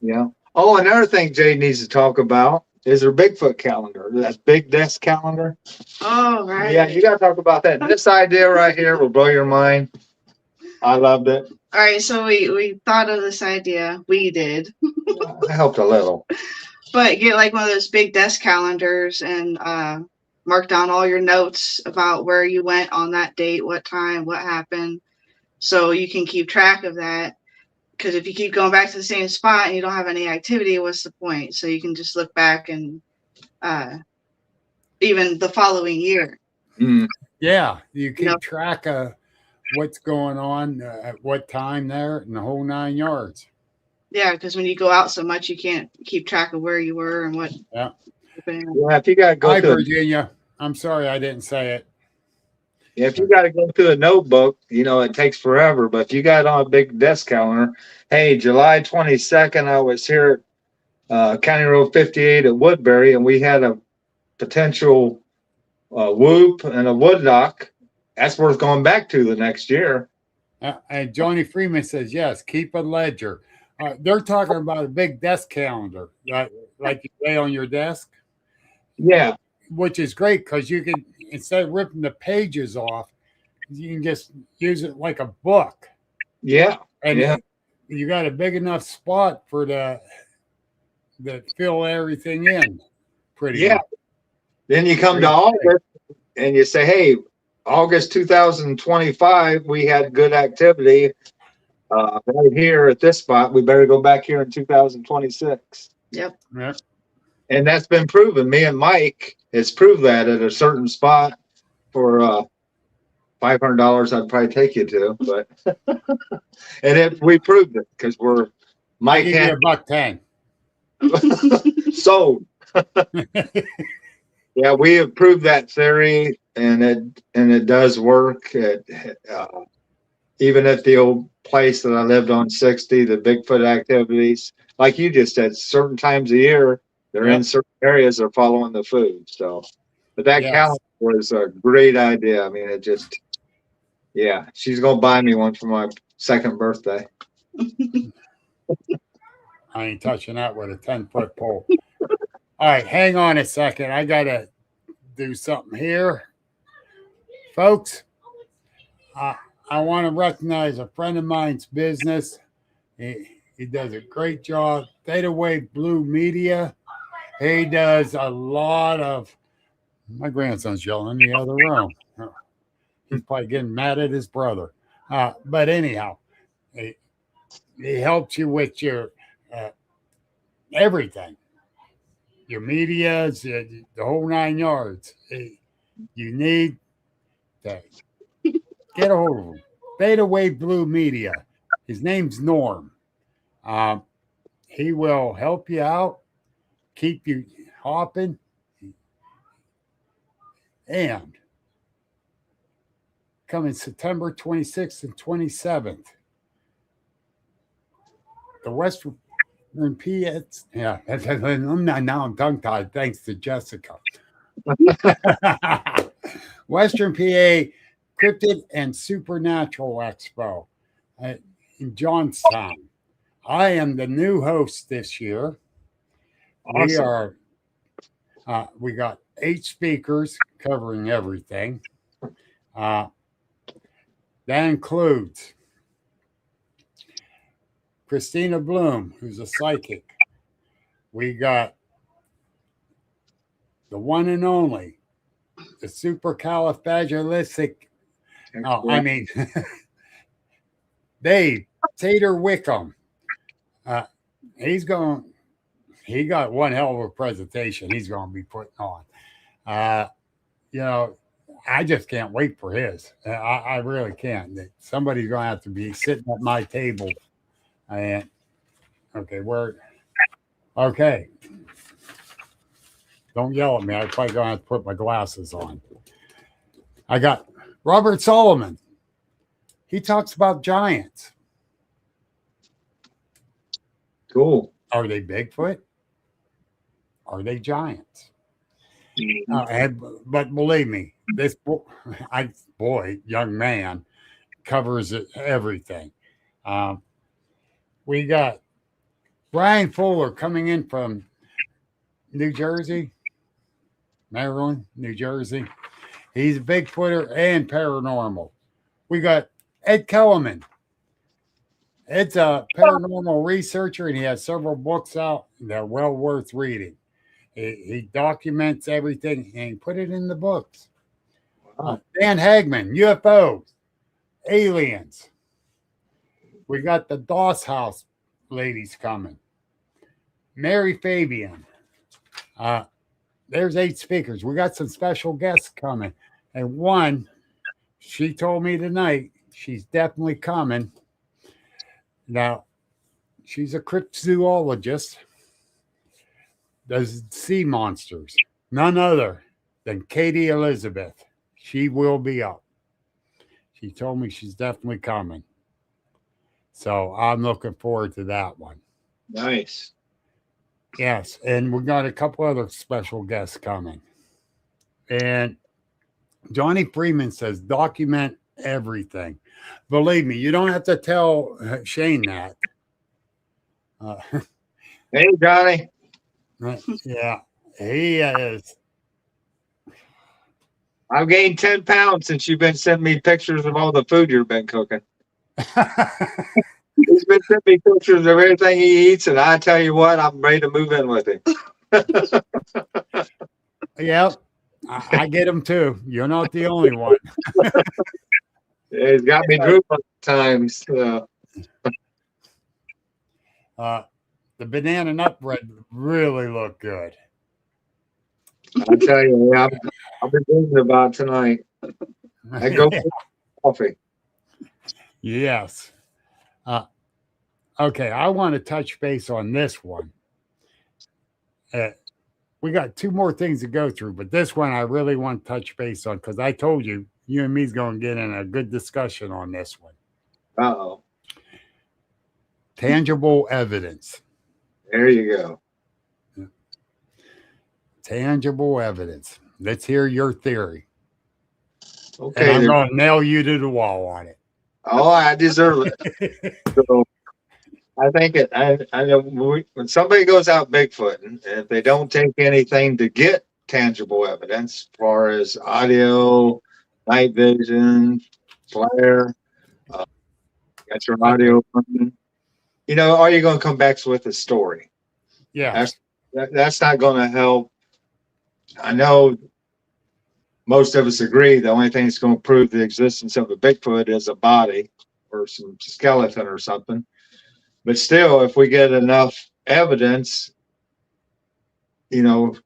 Speaker 4: Yeah. Oh, another thing Jay needs to talk about is her Bigfoot calendar, that big desk calendar.
Speaker 5: Oh, right.
Speaker 4: Yeah, you got to talk about that. This idea right here will blow your mind. I loved it.
Speaker 5: All right, so we thought of this idea. We did.
Speaker 4: I helped a little.
Speaker 5: But get like one of those big desk calendars and mark down all your notes about where you went on that date, what time, what happened. So you can keep track of that. Because if you keep going back to the same spot and you don't have any activity, what's the point? So you can just look back and even the following year.
Speaker 3: Yeah, you keep track of what's going on at what time there and the whole 9 yards.
Speaker 5: Yeah, because when you go out so much, you can't keep track of where you were and what.
Speaker 3: Yeah.
Speaker 4: Yeah, if you got to go
Speaker 3: Hi,
Speaker 4: to
Speaker 3: Virginia. I'm sorry I didn't say it.
Speaker 4: if you got to go to a notebook, it takes forever. But if you got it on a big desk calendar, hey, July 22nd, I was here at County Road 58 at Woodbury, and we had a potential whoop and a wood knock. That's worth going back to the next year.
Speaker 3: And Johnny Freeman says, yes, keep a ledger. They're talking about a big desk calendar, like you lay on your desk.
Speaker 4: Yeah.
Speaker 3: Which is great because you can, instead of ripping the pages off, you can just use it like a book.
Speaker 4: Yeah.
Speaker 3: And you got a big enough spot for that fill everything in pretty much.
Speaker 4: Then you come to August and you say, hey, August 2025, we had good activity right here at this spot. We better go back here in 2026.
Speaker 5: Yep.
Speaker 4: And that's been proven. Me and Mike has proved that at a certain spot for $500. I'd probably take you to, but we proved it because Mike
Speaker 3: had $110.
Speaker 4: Sold. Yeah, we have proved that theory, and it does work. Even at the old place that I lived on 60, the Bigfoot activities, like you just said, certain times a year, they're in certain areas, they're following the food. So, but that calendar was a great idea. I mean, she's going to buy me one for my 2nd birthday.
Speaker 3: I ain't touching that with a 10-foot pole. All right, hang on a second. I got to do something here. Folks, I want to recognize a friend of mine's business. He does a great job. Theta Wave Blue Media. He does a lot of, my grandson's yelling in the other room. He's probably getting mad at his brother. But anyhow, he helps you with your everything. Your medias, the whole 9 yards. You need to get a hold of him. Theta Wave Blue Media. His name's Norm. He will help you out, keep you hopping, and coming September 26th and 27th, the Western PA. I'm tongue-tied thanks to Jessica. Western PA Cryptid and Supernatural Expo in Johnstown. I am the new host this year. We
Speaker 4: Awesome.
Speaker 3: are. We got 8 speakers covering everything. Uh, that includes Christina Bloom, who's a psychic. We got the one and only, the supercalifragilistic. Oh, I mean, Dave Tater Wickham. Uh, he's going. He got one hell of a presentation. He's going to be putting on. You know, I just can't wait for his. I really can't. Somebody's going to have to be sitting at my table. And okay, okay. Don't yell at me. I'm probably going to have to put my glasses on. I got Robert Solomon. He talks about giants.
Speaker 4: Cool.
Speaker 3: Are they Bigfoot? Are they giants? But believe me, this young man, covers everything. We got Brian Fuller coming in from New Jersey, Maryland, New Jersey. He's a Bigfooter and paranormal. We got Ed Kellerman. Ed's a paranormal researcher, and he has several books out that are well worth reading. He documents everything and he put it in the books.
Speaker 4: Wow.
Speaker 3: Dan Hagman, UFOs, aliens. We got the Doss House ladies coming. Mary Fabian. There's 8 speakers. We got some special guests coming. And one, she told me tonight, she's definitely coming. Now, she's a cryptozoologist. Does sea monsters. None other than Katie Elizabeth. She will be up. She told me she's definitely coming. So I'm looking forward to that one.
Speaker 4: Nice.
Speaker 3: Yes, and we got a couple other special guests coming. And Johnny Freeman says, document everything. Believe me, you don't have to tell Shane that.
Speaker 4: Hey, Johnny.
Speaker 3: Yeah, he is.
Speaker 4: I've gained 10 pounds since you've been sending me pictures of all the food you've been cooking. He's been sending me pictures of everything he eats, and I tell you what, I'm ready to move in with him.
Speaker 3: Yep, I get him too. You're not the only one.
Speaker 4: Yeah, he's got me drooping times.
Speaker 3: The banana nut bread really looked good.
Speaker 4: I tell you, yeah, I've been thinking about tonight. I go for coffee.
Speaker 3: Yes. Okay, I want to touch base on this one. We got 2 more things to go through, but this one I really want to touch base on because I told you, you and me's going to get in a good discussion on this one.
Speaker 4: Uh-oh.
Speaker 3: Tangible evidence.
Speaker 4: There you go.
Speaker 3: Tangible evidence. Let's hear your theory.
Speaker 4: Okay.
Speaker 3: And I'm going to nail you to the wall on it.
Speaker 4: Oh, I deserve it. So I think I know when somebody goes out Bigfooting, if they don't take anything to get tangible evidence, as far as audio, night vision, flare, got your audio running, are you going to come back with a story?
Speaker 3: Yeah.
Speaker 4: That's not going to help. I know most of us agree the only thing that's going to prove the existence of a Bigfoot is a body or some skeleton or something. But still, if we get enough evidence, not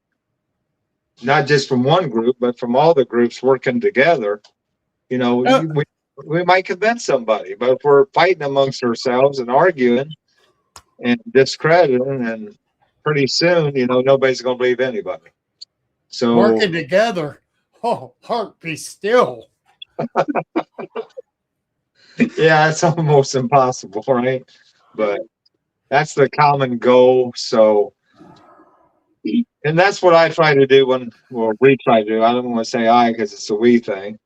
Speaker 4: just from one group, but from all the groups working together, we might convince somebody. But if we're fighting amongst ourselves and arguing and discrediting, and pretty soon, nobody's going to believe anybody. So
Speaker 3: working together. Oh, heart be still.
Speaker 4: Yeah, it's almost impossible, right? But that's the common goal. So, and that's what I try to do we try to do. I don't want to say I because it's a we thing.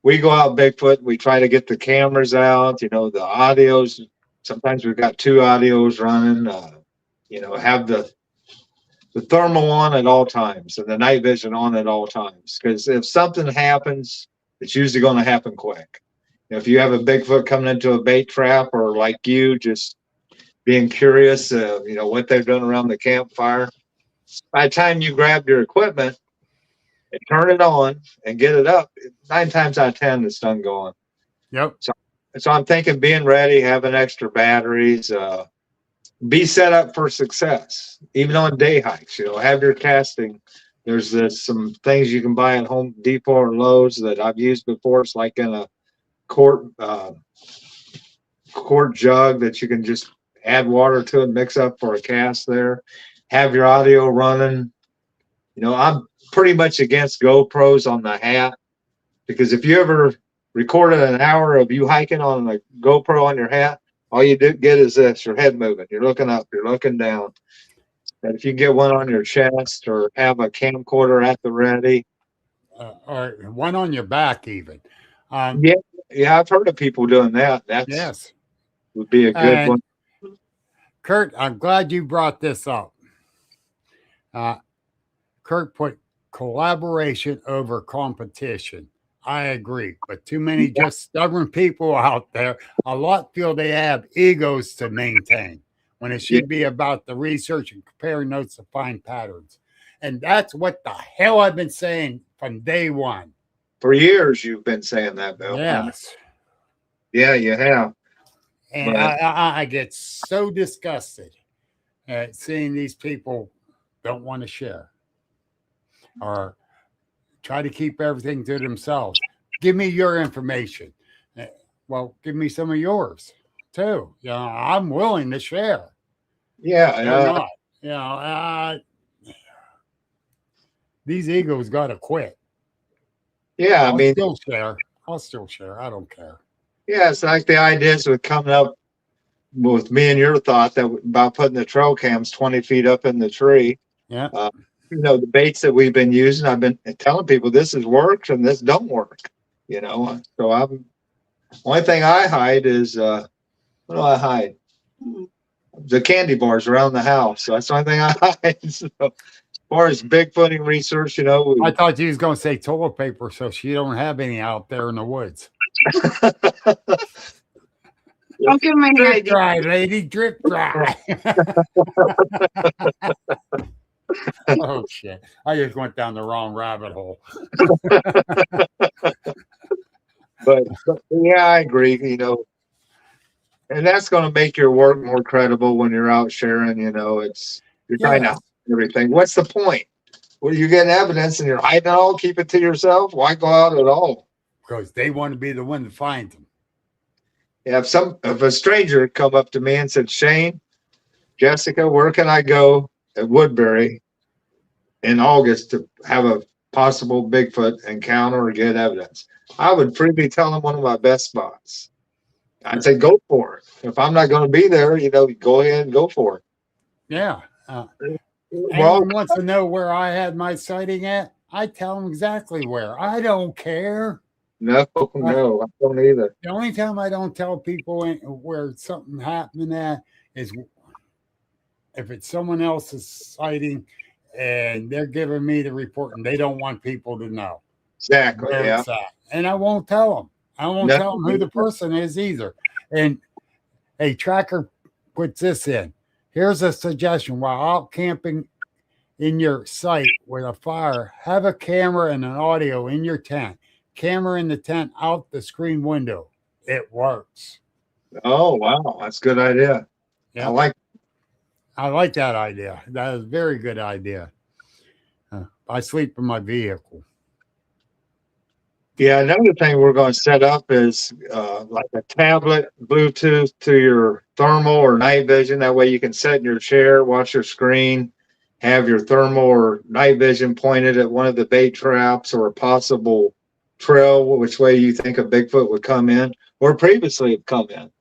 Speaker 4: We go out Bigfoot. We try to get the cameras out, the audio's Sometimes we've got two audios running. Have the thermal on at all times and the night vision on at all times. Because if something happens, it's usually going to happen quick. If you have a Bigfoot coming into a bait trap, or like you, just being curious, what they're doing around the campfire, by the time you grab your equipment and turn it on and get it up, 9 times out of 10, it's done going.
Speaker 3: Yep.
Speaker 4: So I'm thinking being ready, having extra batteries, be set up for success, even on day hikes. Have your casting. There's some things you can buy at Home Depot or Lowe's that I've used before. It's like in a quart jug that you can just add water to it, mix up for a cast there. Have your audio running. I'm pretty much against GoPros on the hat, because if you ever recorded an hour of you hiking on a GoPro on your hat, all you get is this: your head moving. You're looking up, you're looking down. And if you get one on your chest or have a camcorder at the ready,
Speaker 3: or one on your back, even.
Speaker 4: Yeah, I've heard of people doing that.
Speaker 3: Yes,
Speaker 4: would be a good one.
Speaker 3: Kurt, I'm glad you brought this up. Kurt put collaboration over competition. I agree, but too many just stubborn people out there. A lot feel they have egos to maintain, when it should be about the research and comparing notes to find patterns. And that's what the hell I've been saying from day one.
Speaker 4: For years, you've been saying that, Bill.
Speaker 3: Yes.
Speaker 4: Yeah, you have.
Speaker 3: And I get so disgusted at seeing these people don't want to share or try to keep everything to themselves. Give me your information. Well, give me some of yours too. I'm willing to share.
Speaker 4: Yeah.
Speaker 3: Not. These egos got to quit.
Speaker 4: Yeah,
Speaker 3: I'll still share. I don't care.
Speaker 4: Yeah, it's like the ideas with coming up with me and your thought that about putting the trail cams 20 feet up in the tree.
Speaker 3: Yeah.
Speaker 4: The baits that we've been using, I've been telling people this has worked and this don't work. So only thing I hide is what do I hide? The candy bars around the house. So that's the only thing I hide. So, as far as Bigfooting research,
Speaker 3: I thought you was going to say toilet paper, so she don't have any out there in the woods.
Speaker 5: Don't give me any
Speaker 3: Drip
Speaker 5: idea.
Speaker 3: dry, lady, drip dry. Oh shit! I just went down the wrong rabbit hole.
Speaker 4: but yeah, I agree. And that's going to make your work more credible when you're out sharing. You're trying to hide everything. What's the point? Well, you get evidence and you're hiding it all. Keep it to yourself. Why go out at all?
Speaker 3: Because they want to be the one to find them.
Speaker 4: Yeah, if a stranger come up to me and said, "Shane, Jessica, where can I go at Woodbury in August to have a possible Bigfoot encounter or get evidence?" I would freely tell them one of my best spots. I'd say, go for it. If I'm not going to be there, go ahead and go for it.
Speaker 3: Yeah. Anyone wants to know where I had my sighting at? I tell them exactly where. I don't care.
Speaker 4: No, I don't either.
Speaker 3: The only time I don't tell people where something happened at is if it's someone else's sighting and they're giving me the report and they don't want people to know.
Speaker 4: Exactly. Yeah.
Speaker 3: And I won't tell them. I won't tell them who the person is either. And a tracker puts this in. Here's a suggestion: while out camping in your site with a fire, have a camera and an audio in your tent. Camera in the tent out the screen window. It works.
Speaker 4: Oh, wow. That's a good idea.
Speaker 3: Yeah. I like that idea. That is a very good idea. I sleep in my vehicle.
Speaker 4: Yeah, another thing we're going to set up is like a tablet, Bluetooth to your thermal or night vision. That way you can sit in your chair, watch your screen, have your thermal or night vision pointed at one of the bait traps or a possible trail, which way you think a Bigfoot would come in or previously have come in.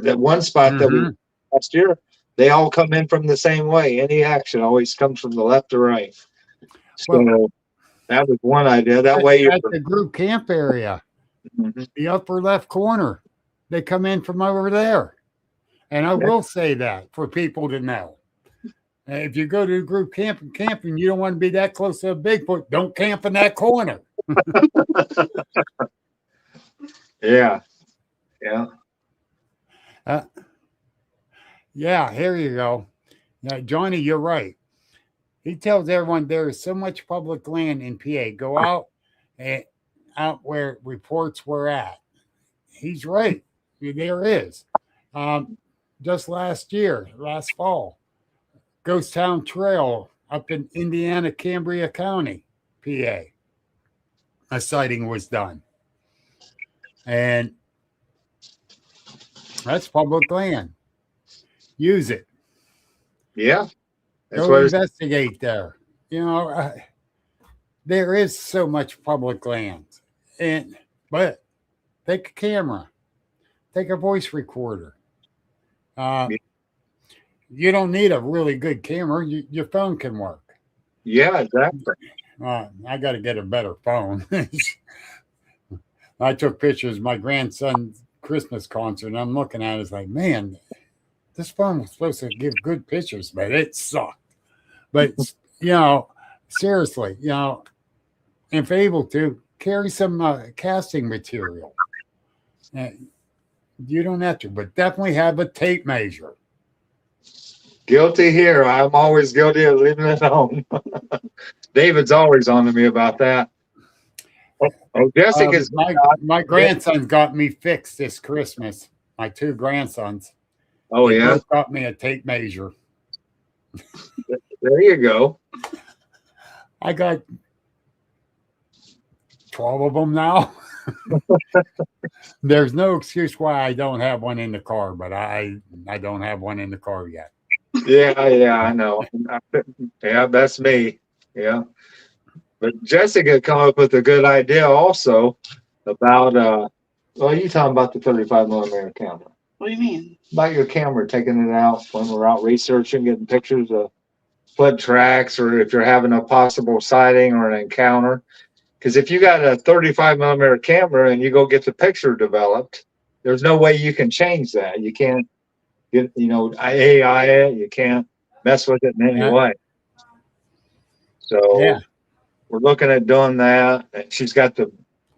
Speaker 4: That one spot that we last year, they all come in from the same way. Any action always comes from the left or right. So that was one idea. That way you're
Speaker 3: at the group camp area, the upper left corner, they come in from over there. And I will say that for people to know. If you go to a group camping, you don't want to be that close to a Bigfoot. Don't camp in that corner.
Speaker 4: Yeah. Yeah.
Speaker 3: Uh, yeah, here you go. Now, Johnny, you're right. He tells everyone there is so much public land in PA. Go out and out where reports were at. He's right. There is. Just last fall, Ghost Town Trail up in Indiana, Cambria County, PA. A sighting was done. And that's public land. Use it.
Speaker 4: Yeah. That's
Speaker 3: Go
Speaker 4: what it's,
Speaker 3: investigate there. There is so much public land. But take a camera, take a voice recorder. You don't need a really good camera. Your phone can work.
Speaker 4: yeah, exactly.
Speaker 3: I got to get a better phone. I took pictures of my grandson's Christmas concert, and I'm looking at it, it's like, man, this phone was supposed to give good pictures, but it sucked. But, seriously, if able to, carry some casting material. You don't have to, but definitely have a tape measure.
Speaker 4: Guilty here. I'm always guilty of leaving it home. David's always on to me about that. Oh, Jessica's
Speaker 3: my grandsons got me fixed this Christmas. My two grandsons.
Speaker 4: Oh,
Speaker 3: They
Speaker 4: yeah.
Speaker 3: both got me a tape measure.
Speaker 4: There you go.
Speaker 3: I got 12 of them now. There's no excuse why I don't have one in the car, but I don't have one in the car yet.
Speaker 4: Yeah, I know. Yeah, that's me. Yeah. But Jessica come up with a good idea also about well, you talking about the 35 millimeter camera.
Speaker 5: What do you mean?
Speaker 4: About your camera, taking it out when we're out researching, getting pictures of flood tracks, or if you're having a possible sighting or an encounter. Because if you got a 35 millimeter camera and you go get the picture developed, there's no way you can change that. You can't get, AI it. You can't mess with it in any way. So
Speaker 3: Yeah.
Speaker 4: we're looking at doing that. And she's got the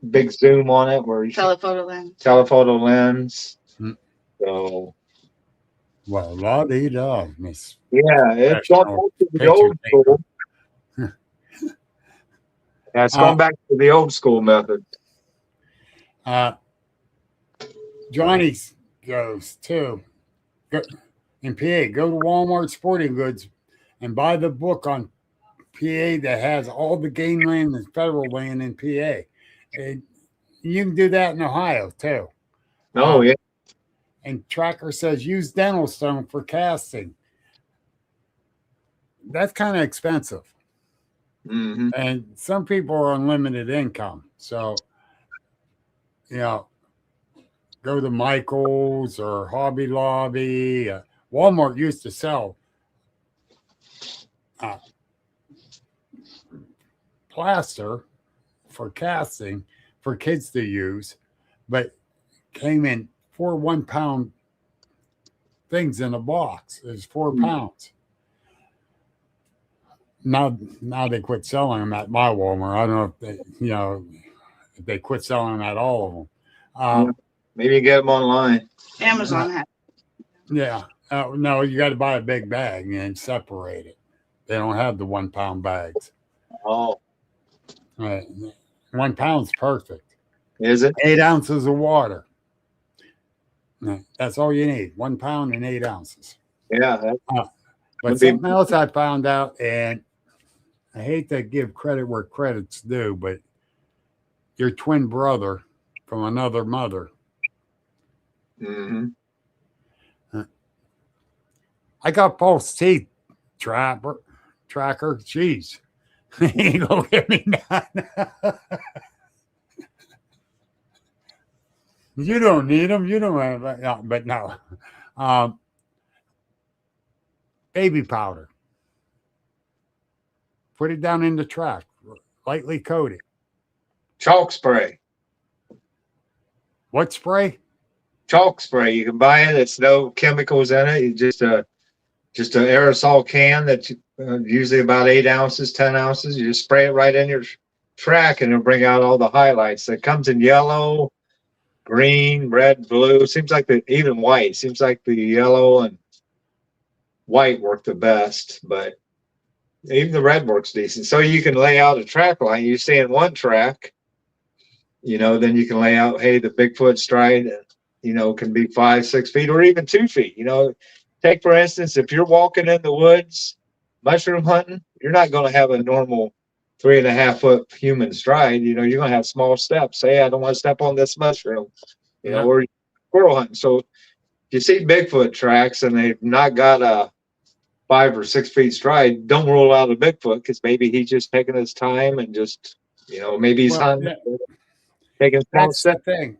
Speaker 4: big zoom on it where you
Speaker 5: Telephoto lens.
Speaker 4: telephoto lens.
Speaker 3: Hmm.
Speaker 4: So
Speaker 3: Well, la-dee-da, Miss.
Speaker 4: yeah, it's gone back to the old school. Yeah, it's gone back to the old school method.
Speaker 3: Johnny goes too. In PA, go to Walmart Sporting Goods and buy the book on PA that has all the game land and federal land in PA. And you can do that in Ohio too.
Speaker 4: Oh, yeah.
Speaker 3: And Tracker says use dental stone for casting. That's kind of expensive.
Speaker 4: Mm-hmm.
Speaker 3: And some people are on limited income. So, go to Michael's or Hobby Lobby. Walmart used to sell plaster for casting for kids to use, but came in 4 1-pound things in a box. It's 4 pounds. Now they quit selling them at my Walmart. I don't know if they quit selling them at all of them.
Speaker 4: Maybe you get them online.
Speaker 5: Amazon has.
Speaker 3: Yeah. No, you got to buy a big bag and separate it. They don't have the 1-pound bags.
Speaker 4: Oh,
Speaker 3: Right. 1 pound's perfect.
Speaker 4: is it?
Speaker 3: 8 ounces of water. That's all you need. 1 pound and 8 ounces.
Speaker 4: Yeah.
Speaker 3: But something else I found out, and I hate to give credit where credit's due, but your twin brother from another mother.
Speaker 4: Mm-hmm.
Speaker 3: I got false teeth tracker. Jeez. He ain't gonna get me none. You don't need them. You don't have, but no. Baby powder. Put it down in the track. Lightly coat it.
Speaker 4: Chalk spray.
Speaker 3: What spray?
Speaker 4: chalk spray. You can buy it. It's no chemicals in it. You just an aerosol can that's usually about 8 ounces, 10 ounces. You just spray it right in your track, and it'll bring out all the highlights. It comes in yellow, green, red, blue. Seems like even white. Seems like the yellow and white work the best, but even the red works decent. So you can lay out a track line. You stay in one track, then you can lay out, hey, the Bigfoot stride, can be 5, 6 feet, or even 2 feet. Take, for instance, if you're walking in the woods, mushroom hunting, you're not going to have a normal 3.5 foot human stride. You're going to have small steps. Say, I don't want to step on this mushroom, or squirrel hunting. So if you see Bigfoot tracks and they've not got a 5 or 6 feet stride, don't rule out a Bigfoot, because maybe he's just taking his time and just, maybe he's hunting, taking small
Speaker 3: That's
Speaker 4: steps.
Speaker 3: the thing.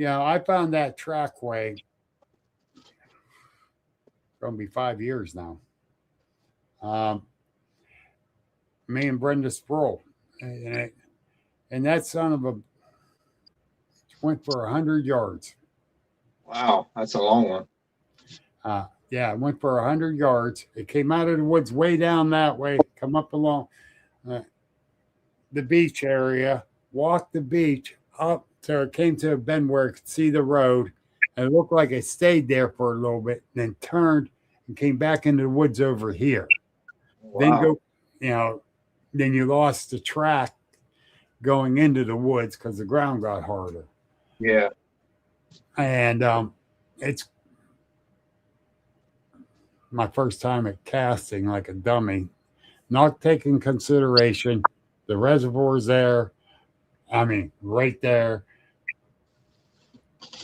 Speaker 3: I found that trackway. Going to be 5 years now. Me and Brenda Sproul, and that son of a went for 100 yards.
Speaker 4: Wow, that's a long one.
Speaker 3: Yeah, it went for 100 yards. It came out of the woods way down that way, come up along the beach area, walked the beach up till it came to a bend where it could see the road. And it looked like it stayed there for a little bit, and then turned and came back into the woods over here.
Speaker 4: Wow.
Speaker 3: Then you lost the track going into the woods because the ground got harder.
Speaker 4: Yeah.
Speaker 3: And it's my first time at casting like a dummy, not taking consideration the reservoir's there. I mean, right there.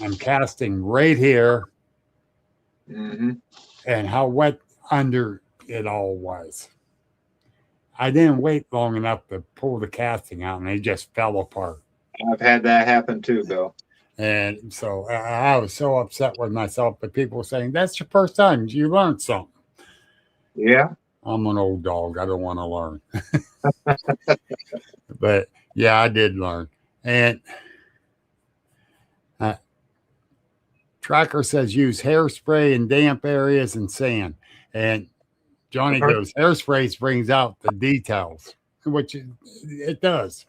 Speaker 3: I'm casting right here, and how wet under it all was. I didn't wait long enough to pull the casting out, and they just fell apart.
Speaker 4: I've had that happen too, Bill.
Speaker 3: And so I was so upset with myself, but people were saying, that's your first time. You learned something.
Speaker 4: Yeah.
Speaker 3: I'm an old dog. I don't want to learn. But yeah, I did learn. And Tracker says use hairspray in damp areas and sand. And Johnny goes, hairspray brings out the details, which it does.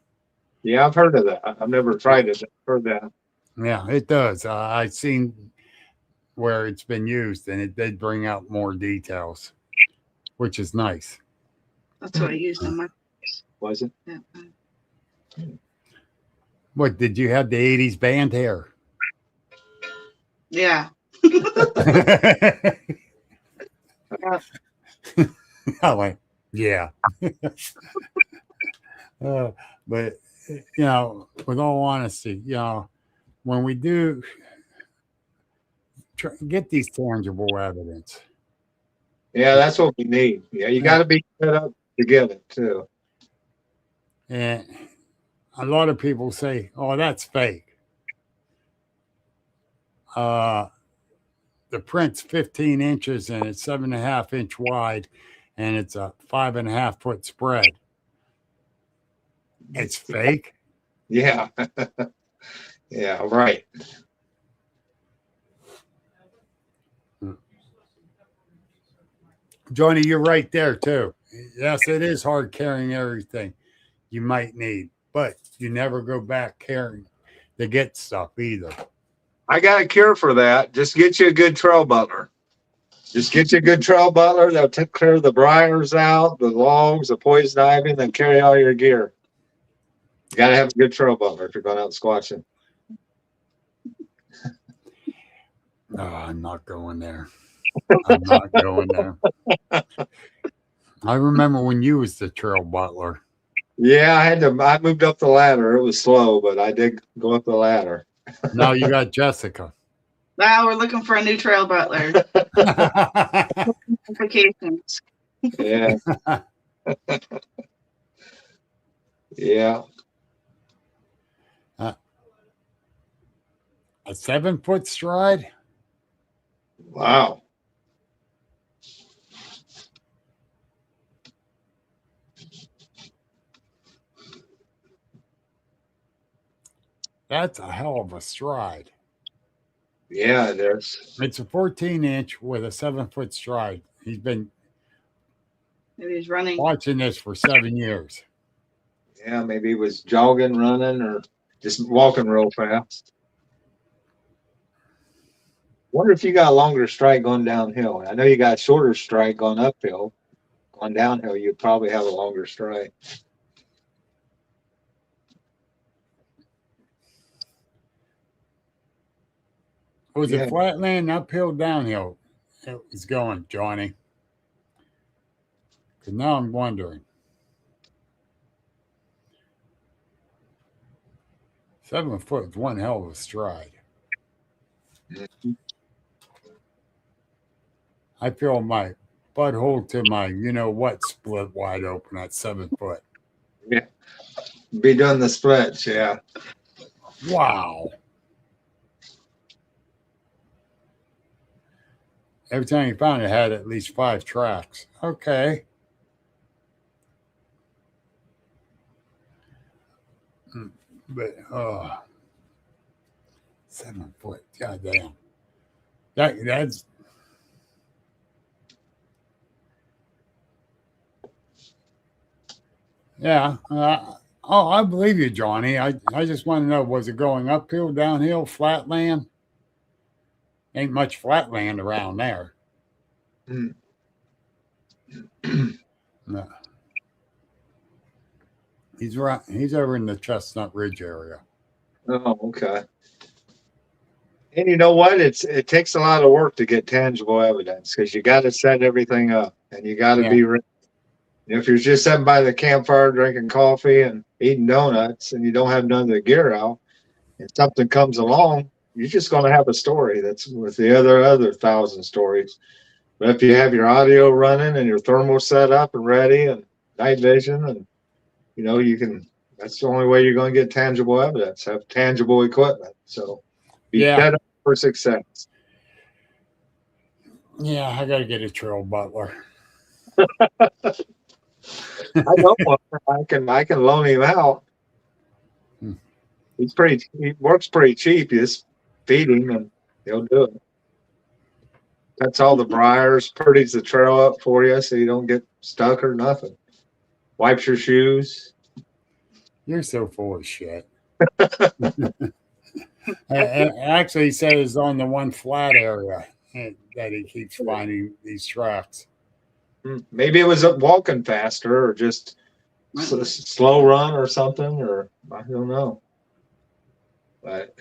Speaker 4: Yeah, I've heard of that. I've never tried it. I've heard that.
Speaker 3: Yeah, it does. I've seen where it's been used, and it did bring out more details, which is nice.
Speaker 5: That's what I used in my.
Speaker 4: Was it?
Speaker 5: Yeah.
Speaker 3: What, did you have the 80s band hair?
Speaker 5: Yeah.
Speaker 3: I went, yeah. But, with all honesty, when we do get these tangible evidence.
Speaker 4: Yeah, that's what we need. Yeah, you got to be set up to get it too.
Speaker 3: And a lot of people say, oh, that's fake. The print's 15 inches and it's 7.5 inch wide, and it's a 5.5 foot spread. It's fake.
Speaker 4: Yeah. Yeah, right.
Speaker 3: Johnny, you're right there too. Yes, it is hard carrying everything you might need, but you never go back carrying to get stuff either.
Speaker 4: I got a cure for that. Just get you a good trail butler. Just get you a good trail butler. They'll take care of the briars out, the logs, the poison ivy, and then carry all your gear. You got to have a good trail butler if you're going out squatching.
Speaker 3: No, I'm not going there. I'm not going there. I remember when you was the trail butler.
Speaker 4: Yeah, I moved up the ladder. It was slow, but I did go up the ladder.
Speaker 3: Now you got Jessica.
Speaker 5: Now we're looking for a new trail butler. Applications.
Speaker 4: Yeah. Yeah.
Speaker 3: A 7 foot stride?
Speaker 4: Wow.
Speaker 3: That's a hell of a stride.
Speaker 4: Yeah, there's.
Speaker 3: It's a 14-inch with a 7-foot stride. He's been
Speaker 5: Maybe he's running.
Speaker 3: watching this for 7 years.
Speaker 4: Yeah, maybe he was jogging, running, or just walking real fast. Wonder if you got a longer strike going downhill. I know you got a shorter strike going uphill. Going downhill, you'd probably have a longer strike.
Speaker 3: Was
Speaker 4: Yeah.
Speaker 3: it flatland, uphill, downhill? It was going, Johnny. Because now I'm wondering. 7 foot is one hell of a stride. I feel my butthole to my what split wide open at 7 foot.
Speaker 4: Yeah. Be doing the splits, yeah.
Speaker 3: Wow. Every time you found it had at least 5 tracks. Okay. But 7 foot, goddamn. That's yeah. I believe you, Johnny. I just want to know, was it going uphill, downhill, flatland? Ain't much flatland around there.
Speaker 4: Mm.
Speaker 3: No. He's right. He's over in the Chestnut Ridge area.
Speaker 4: Oh, okay. And you know what? It takes a lot of work to get tangible evidence because you got to set everything up and you got to be ready. If you're just sitting by the campfire drinking coffee and eating donuts and you don't have none of the gear out and something comes along, you're just going to have a story that's with the other 1,000 stories. But if you have your audio running and your thermal set up and ready and night vision and you can, that's the only way you're going to get tangible evidence, have tangible equipment. So be set up for success.
Speaker 3: Yeah, I got to get a trail butler.
Speaker 4: I know one. I can loan him out. He works pretty cheap. You just feed him and he'll do it. That's all the briars, pretties the trail up for you so you don't get stuck or nothing. Wipes your shoes.
Speaker 3: You're so full of shit. Actually, he says on the one flat area that he keeps finding these tracks.
Speaker 4: Maybe it was walking faster or just slow run or something, or I don't know. But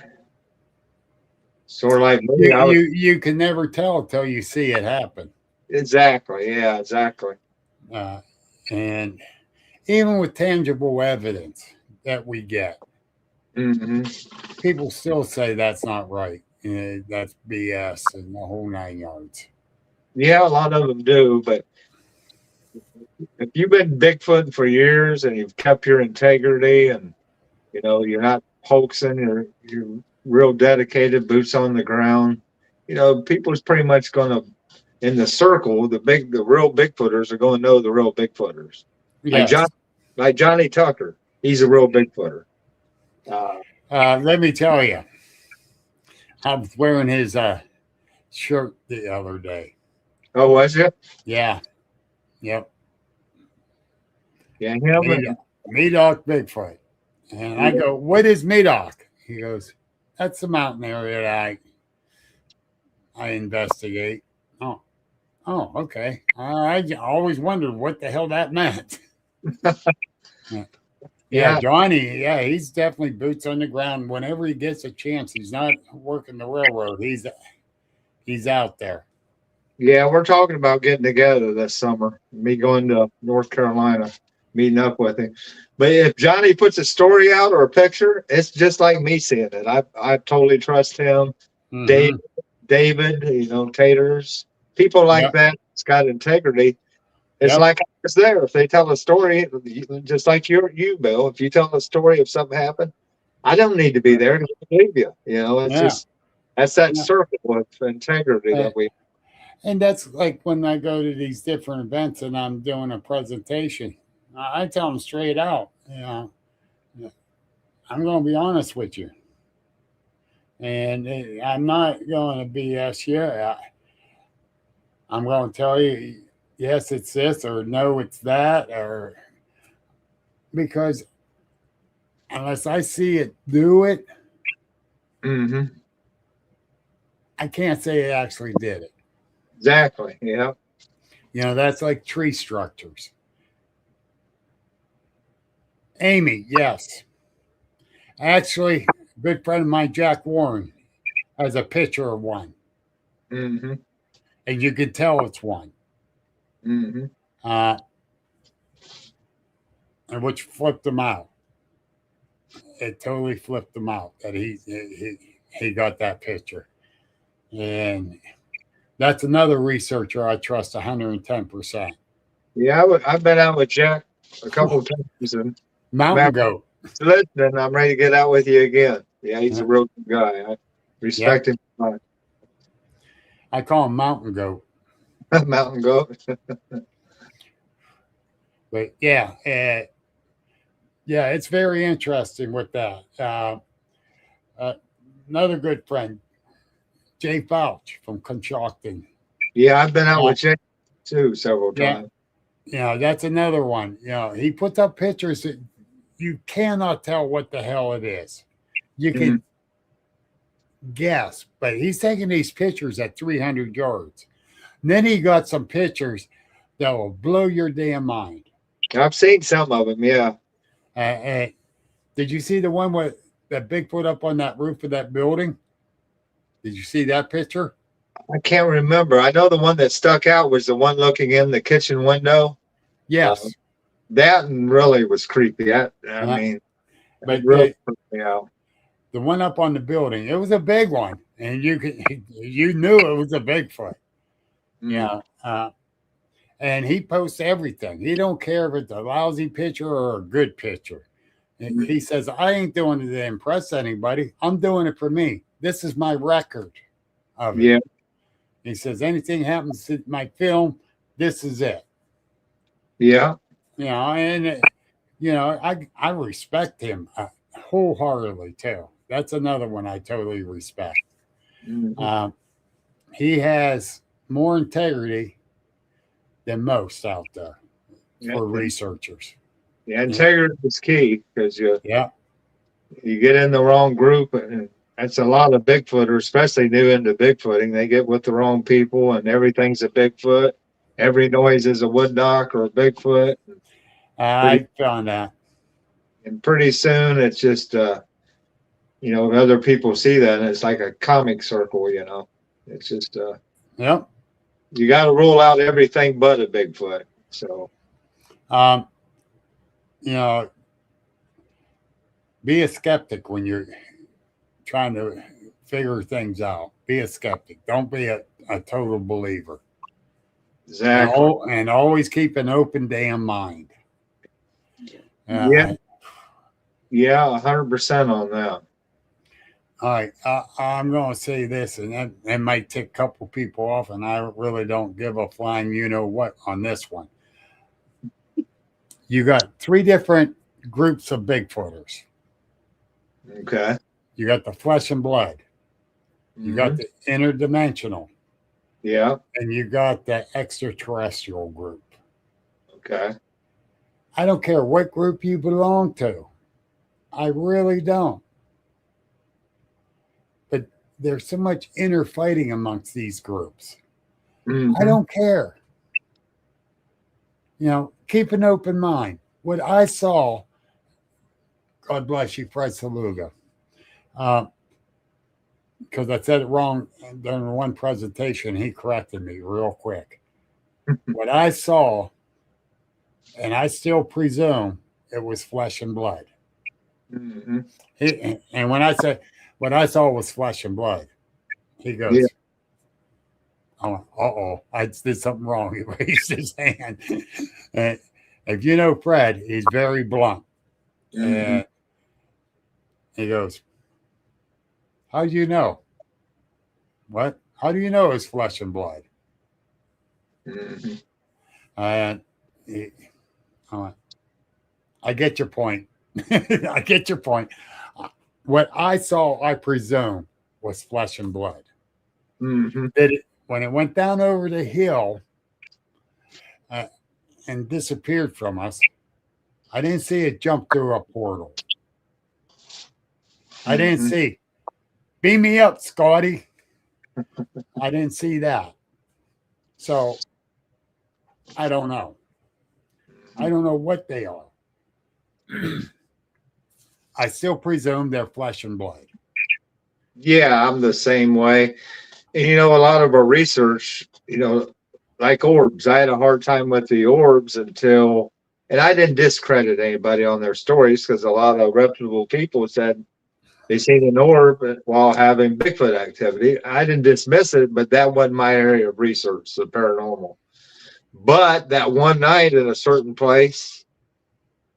Speaker 4: sort of like me,
Speaker 3: you can never tell till you see it happen.
Speaker 4: Exactly. Yeah, exactly.
Speaker 3: And even with tangible evidence that we get, people still say that's not right. That's BS and the whole 9 yards.
Speaker 4: Yeah, a lot of them do, but if you've been Bigfoot for years and you've kept your integrity and you're not hoaxing, you're real dedicated, boots on the ground, people's pretty much gonna in the circle, the real Bigfooters are gonna know the real Bigfooters.
Speaker 3: Yes.
Speaker 4: Like Johnny Tucker, he's a real Bigfooter.
Speaker 3: Let me tell you, I was wearing his shirt the other day.
Speaker 4: Oh, was you?
Speaker 3: Yeah. Yep.
Speaker 4: Yeah,
Speaker 3: Medoc Bigfoot. And I go, what is Medoc? He goes, that's the mountain area that I investigate. Oh, okay. I always wondered what the hell that meant. Yeah, Johnny, he's definitely boots on the ground. Whenever he gets a chance, he's not working the railroad. He's out there.
Speaker 4: Yeah, we're talking about getting together this summer. Me going to North Carolina, meeting up with him. But if Johnny puts a story out or a picture, it's just like me seeing it. I totally trust him. David, Taters, people like that. It's got integrity. It's like I was there. If they tell a story, just like you, Bill, if you tell a story of something happened, I don't need to be there to believe you. It's just, that's that circle of integrity that we.
Speaker 3: And that's like when I go to these different events and I'm doing a presentation, I tell them straight out, I'm going to be honest with you. And I'm not going to BS you. I'm going to tell you, yes, it's this, or no, it's that, or because unless I see it do it,
Speaker 4: Hmm.
Speaker 3: I can't say it actually did it.
Speaker 4: Exactly. Yeah.
Speaker 3: That's like tree structures. Amy, yes. Actually, a good friend of mine, Jack Warren, has a picture of one,
Speaker 4: Hmm.
Speaker 3: and you can tell it's one.
Speaker 4: Hmm.
Speaker 3: Uh, and which flipped him out. It totally flipped him out that he got that picture. And that's another researcher I trust 110%.
Speaker 4: Yeah, I've been out with Jack a couple times, and
Speaker 3: Mountain
Speaker 4: Matt,
Speaker 3: goat.
Speaker 4: listening, I'm ready to get out with you again. Yeah, he's
Speaker 3: Yeah.
Speaker 4: a real good guy. I
Speaker 3: Yep.
Speaker 4: respect him a
Speaker 3: I call him mountain goat.
Speaker 4: lot. Mountain goat.
Speaker 3: But yeah, it's very interesting with that. Uh, Another good friend, Jay Fouch from Conshohocken.
Speaker 4: Yeah, I've been out
Speaker 3: Uh,
Speaker 4: with Jack too several
Speaker 3: yeah,
Speaker 4: times.
Speaker 3: that's another one. He puts up pictures that you cannot tell what the hell it is. You
Speaker 4: Mm.
Speaker 3: can guess, but he's taking these pictures at 300 yards. And then he got some pictures that will blow your damn mind.
Speaker 4: I've seen some of them. Yeah,
Speaker 3: Did you see the one with that Bigfoot up on that roof of that building? Did you see that picture?
Speaker 4: I can't remember. I know the one that stuck out was the one looking in the kitchen window.
Speaker 3: Yes.
Speaker 4: That and really was creepy. I
Speaker 3: Uh,
Speaker 4: mean, it
Speaker 3: but
Speaker 4: really freaked me out.
Speaker 3: the one up on the building, it was a big one, and you knew it was a Bigfoot.
Speaker 4: Mm.
Speaker 3: Yeah. And he posts everything. He don't care if it's a lousy picture or a good picture.
Speaker 4: Mm.
Speaker 3: He says, I ain't doing it to impress anybody. I'm doing it for me. This is my record of it.
Speaker 4: Yeah,
Speaker 3: He says, anything happens to my film, this is it.
Speaker 4: yeah,
Speaker 3: And I respect him wholeheartedly too. That's another one I totally respect.
Speaker 4: Mhm.
Speaker 3: He has more integrity than most out there
Speaker 4: Yeah.
Speaker 3: for researchers.
Speaker 4: Yeah, integrity is key because
Speaker 3: Yeah.
Speaker 4: you get in the wrong group, and that's a lot of Bigfooters, especially new into Bigfooting. They get with the wrong people, and everything's a Bigfoot. Every noise is a wood duck or a Bigfoot. Pretty,
Speaker 3: I found that.
Speaker 4: and pretty soon, it's just other people see that, and it's like a comic circle. It's just
Speaker 3: Yep.
Speaker 4: you got to rule out everything but a Bigfoot. So
Speaker 3: Um, you know, be a skeptic when you're trying to figure things out. Be a skeptic. Don't be a total believer.
Speaker 4: exactly.
Speaker 3: And always keep an open damn mind.
Speaker 4: Yeah, yeah, 100% on that.
Speaker 3: All right, I'm going to say this, and that might tick a couple people off, and I really don't give a flying you know what on this one. You got three different groups of Bigfooters.
Speaker 4: Okay.
Speaker 3: You got the flesh and blood. You got
Speaker 4: Mhm.
Speaker 3: the interdimensional,
Speaker 4: Yeah.
Speaker 3: and you got the extraterrestrial group.
Speaker 4: Okay.
Speaker 3: I don't care what group you belong to. I really don't. But there's so much inner fighting amongst these groups.
Speaker 4: Mhm.
Speaker 3: I don't care. Keep an open mind. What I saw, God bless you, Fred Saluga, because I said it wrong during one presentation. He corrected me real quick. What I saw, and I still presume it was flesh and blood.
Speaker 4: Mhm.
Speaker 3: And when I said what I saw was flesh and blood, he goes,
Speaker 4: Yeah.
Speaker 3: oh, I did something wrong. He raised his hand. And if you know Fred, he's very blunt.
Speaker 4: Mhm.
Speaker 3: And he goes, how do you know? What? How do you know it's flesh and blood?
Speaker 4: Mhm.
Speaker 3: And I went, I get your point. I get your point. What I saw, I presume, was flesh and blood.
Speaker 4: Mm-hmm.
Speaker 3: When it went down over the hill and disappeared from us, I didn't see it jump through a portal. I didn't see, beam me up, Scotty. I didn't see that. So I don't know. I don't know what they are. I still presume they're flesh and blood.
Speaker 4: Yeah, I'm the same way. And you know, a lot of our research, you know, like orbs, I had a hard time with the orbs until, and I didn't discredit anybody on their stories because a lot of reputable people said they seen an orb while having Bigfoot activity. I didn't dismiss it, but that wasn't my area of research, the paranormal. But that one night in a certain place,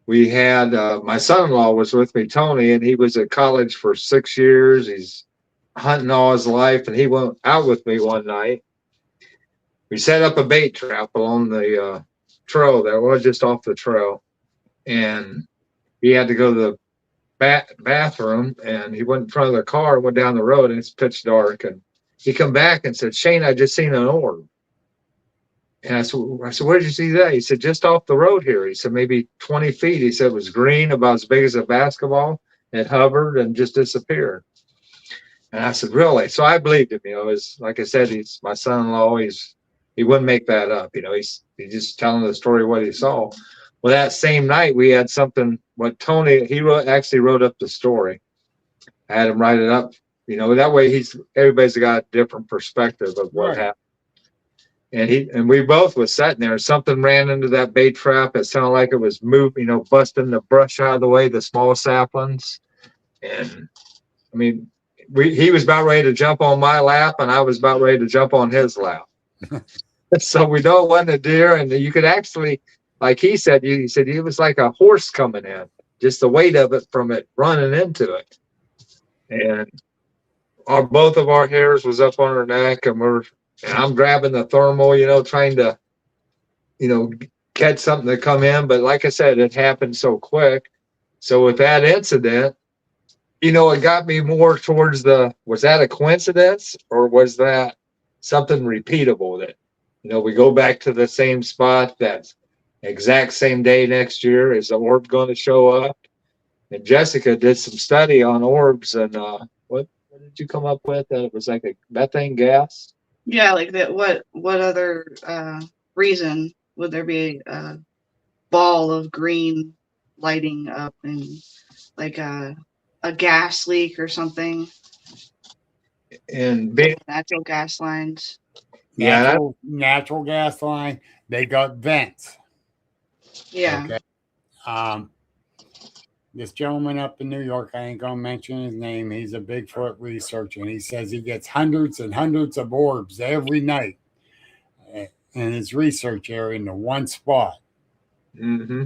Speaker 4: we had my son-in-law was with me, Tony, and he was at college for 6 years. He's hunting all his life, and he went out with me one night. We set up a bait trap along the trail there, well, just off the trail, and he had to go to the bathroom, and he went in front of the car and went down the road, and it's pitch dark, and he come back and said, Shane, I just seen an orb. And I said, where did you see that? He said, just off the road here. He said, maybe 20 feet. He said it was green, about as big as a basketball. It hovered and just disappeared. And I said, really? So I believed him. You know, like I said, he's my son-in-law. He wouldn't make that up. You know, he's just telling the story of what he saw. Well, that same night we had something. What Tony actually wrote up the story. I had him write it up. You know, that way everybody's got a different perspective of what happened. And we both was sitting there. Something ran into that bait trap. It sounded like it was moving, you know, busting the brush out of the way, the small saplings. And I mean, he was about ready to jump on my lap, and I was about ready to jump on his lap. So we don't want a deer, and you could actually, like he said it was like a horse coming in, just the weight of it from it running into it. And both of our hairs was up on our neck, and I'm grabbing the thermal, you know, trying to, you know, catch something to come in. But like I said, it happened so quick. So with that incident, you know, it got me more towards was that a coincidence, or was that something repeatable that, you know, we go back to the same spot, that exact same day next year? Is the orb going to show up? And Jessica did some study on orbs, and what did you come up with? That it was like a methane gas?
Speaker 5: Yeah, like that. What other reason would there be a ball of green lighting up, and like a gas leak or something?
Speaker 4: And
Speaker 5: natural gas lines.
Speaker 3: Natural gas line. They got vents.
Speaker 5: Yeah.
Speaker 3: Okay. This gentleman up in New York, I ain't gonna mention his name. He's a Bigfoot researcher, and he says he gets hundreds and hundreds of orbs every night in his research area in the one spot.
Speaker 4: Mm-hmm.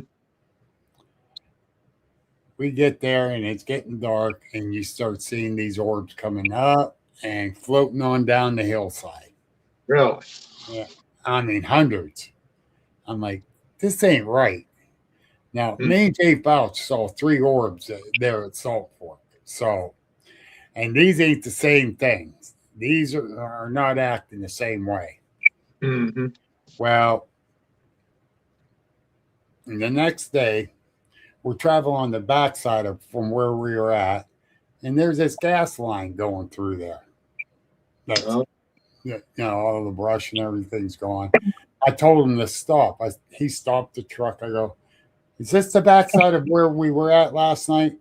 Speaker 3: We get there, and it's getting dark, and you start seeing these orbs coming up and floating on down the hillside.
Speaker 4: Really?
Speaker 3: Yeah, I mean hundreds. I'm like, this ain't right. Now, me and Jay Fouch saw 3 orbs there at Salt Fork. So, and these ain't the same things. These are not acting the same way.
Speaker 4: Mm-hmm.
Speaker 3: Well, the next day, we're traveling on the backside from where we were at, and there's this gas line going through there. You know, all the brush and everything's gone. I told him to stop. He stopped the truck. I go, is this the backside of where we were at last night?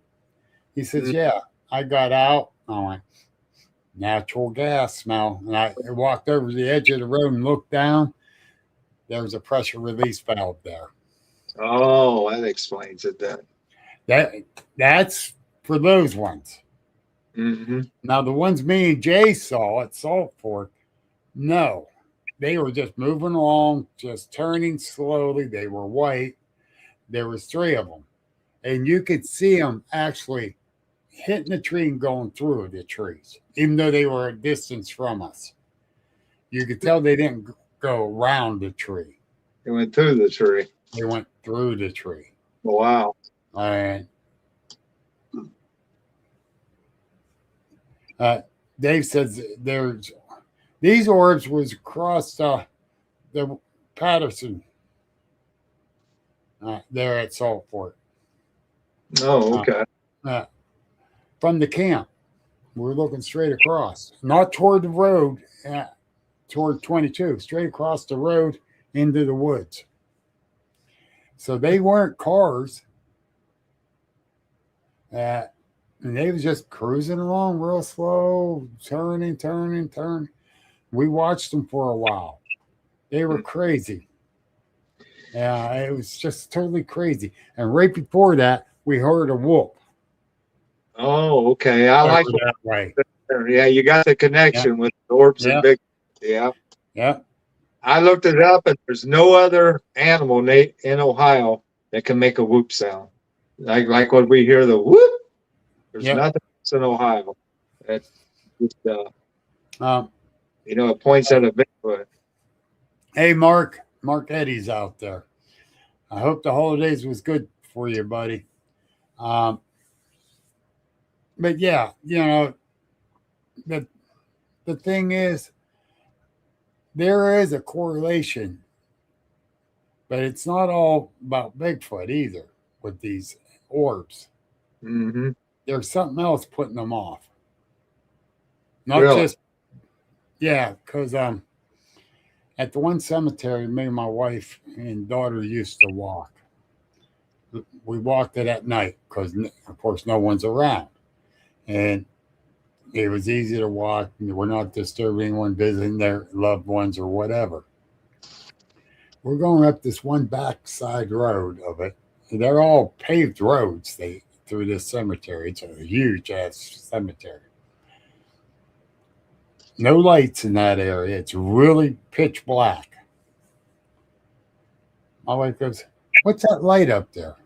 Speaker 3: He says, yeah. I got out. I went, natural gas smell. And I walked over to the edge of the road and looked down. There was a pressure release valve there.
Speaker 4: Oh, that explains it then.
Speaker 3: That's for those ones.
Speaker 4: Mm-hmm.
Speaker 3: Now, the ones me and Jay saw at Salt Fork, no. They were just moving along, just turning slowly. They were white. There was 3 of them. And you could see them actually hitting the tree and going through the trees, even though they were a distance from us. You could tell they didn't go around the tree.
Speaker 4: They went through the tree.
Speaker 3: They went through the tree.
Speaker 4: Wow.
Speaker 3: And Dave says there's these orbs was across the Patterson there at Salt Fork.
Speaker 4: Oh, okay.
Speaker 3: Uh, from the camp, we're looking straight across, not toward the road, toward 22, straight across the road into the woods. So they weren't cars. And they was just cruising along real slow, turning. We watched them for a while. They were crazy. Yeah, it was just totally crazy. And right before that, we heard a whoop.
Speaker 4: Oh, okay. I like
Speaker 3: Over that way.
Speaker 4: Yeah, you got the
Speaker 3: Yeah,
Speaker 4: connection with orbs
Speaker 3: yeah,
Speaker 4: and big. Yeah.
Speaker 3: yeah.
Speaker 4: I looked it up, and there's no other animal, Nate, in Ohio that can make a whoop sound. Like when we hear the whoop, there's
Speaker 3: Yep.
Speaker 4: nothing else in Ohio. That just,
Speaker 3: Um,
Speaker 4: it points at a Bigfoot.
Speaker 3: hey, Mark Eddie's out there. I hope the holidays was good for you, buddy. Um, but yeah, the the thing is, there is a correlation, but it's not all about Bigfoot either with these orbs.
Speaker 4: Mm-hmm.
Speaker 3: There's something else putting them off. Not
Speaker 4: Really?
Speaker 3: just because at the one cemetery, me and my wife and daughter used to walk. We walked it at night because, of course, no one's around, and it was easy to walk. We're not disturbing anyone visiting their loved ones or whatever. We're going up this one backside road of it. They're all paved roads through this cemetery. It's a huge ass cemetery. No lights in that area. It's really pitch black. My wife goes, "What's that light up there?"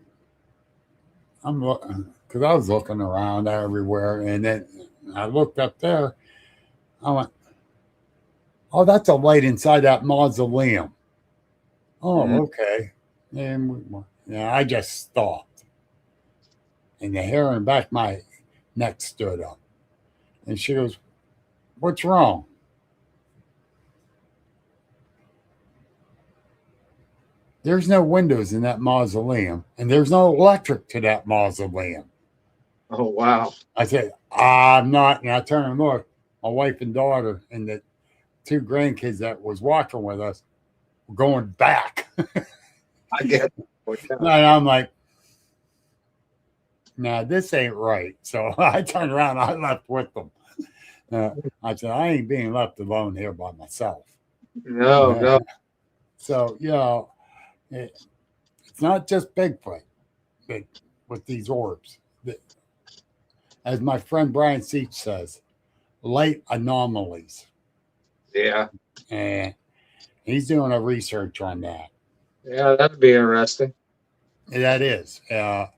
Speaker 3: I'm looking because I was looking around everywhere, and then I looked up there. I went, "Oh, that's a light inside that mausoleum." Oh, okay. And I just stopped, and the hair on the back of my neck stood up. And she goes, "What's wrong?" There's no windows in that mausoleum, and there's no electric to that mausoleum.
Speaker 4: Oh, wow.
Speaker 3: I said, "I'm not." And I turned and looked. My wife and daughter and the two grandkids that was walking with us were going back.
Speaker 4: I get it.
Speaker 3: And I'm like, "Nah, this ain't right." So I turned around and I left with them. I said, "I ain't being left alone here by myself."
Speaker 4: No.
Speaker 3: So, it's not just Bigfoot with these orbs. As my friend Brian Seach says, light anomalies.
Speaker 4: Yeah.
Speaker 3: And he's doing a research on that.
Speaker 4: Yeah, that'd be interesting.
Speaker 3: That is. So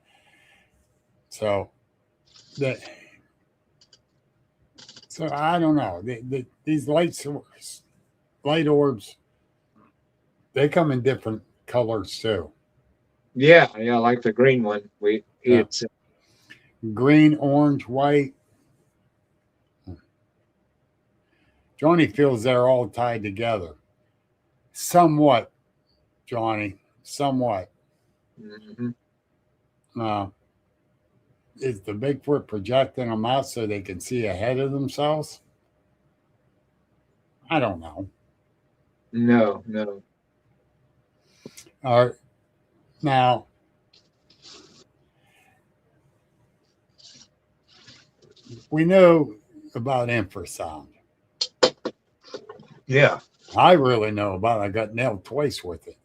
Speaker 3: I don't know. These light orbs, they come in different colors too.
Speaker 4: Yeah, like the green one. It's
Speaker 3: Green, orange, white. Johnny feels they're all tied together. Somewhat, Johnny. Somewhat.
Speaker 4: mm-hmm.
Speaker 3: Is the Bigfoot projecting them out so they can see ahead of themselves? I don't know.
Speaker 4: No.
Speaker 3: All right. Now, we know about infrasound.
Speaker 4: Yeah.
Speaker 3: I really know about it. I got nailed twice with it.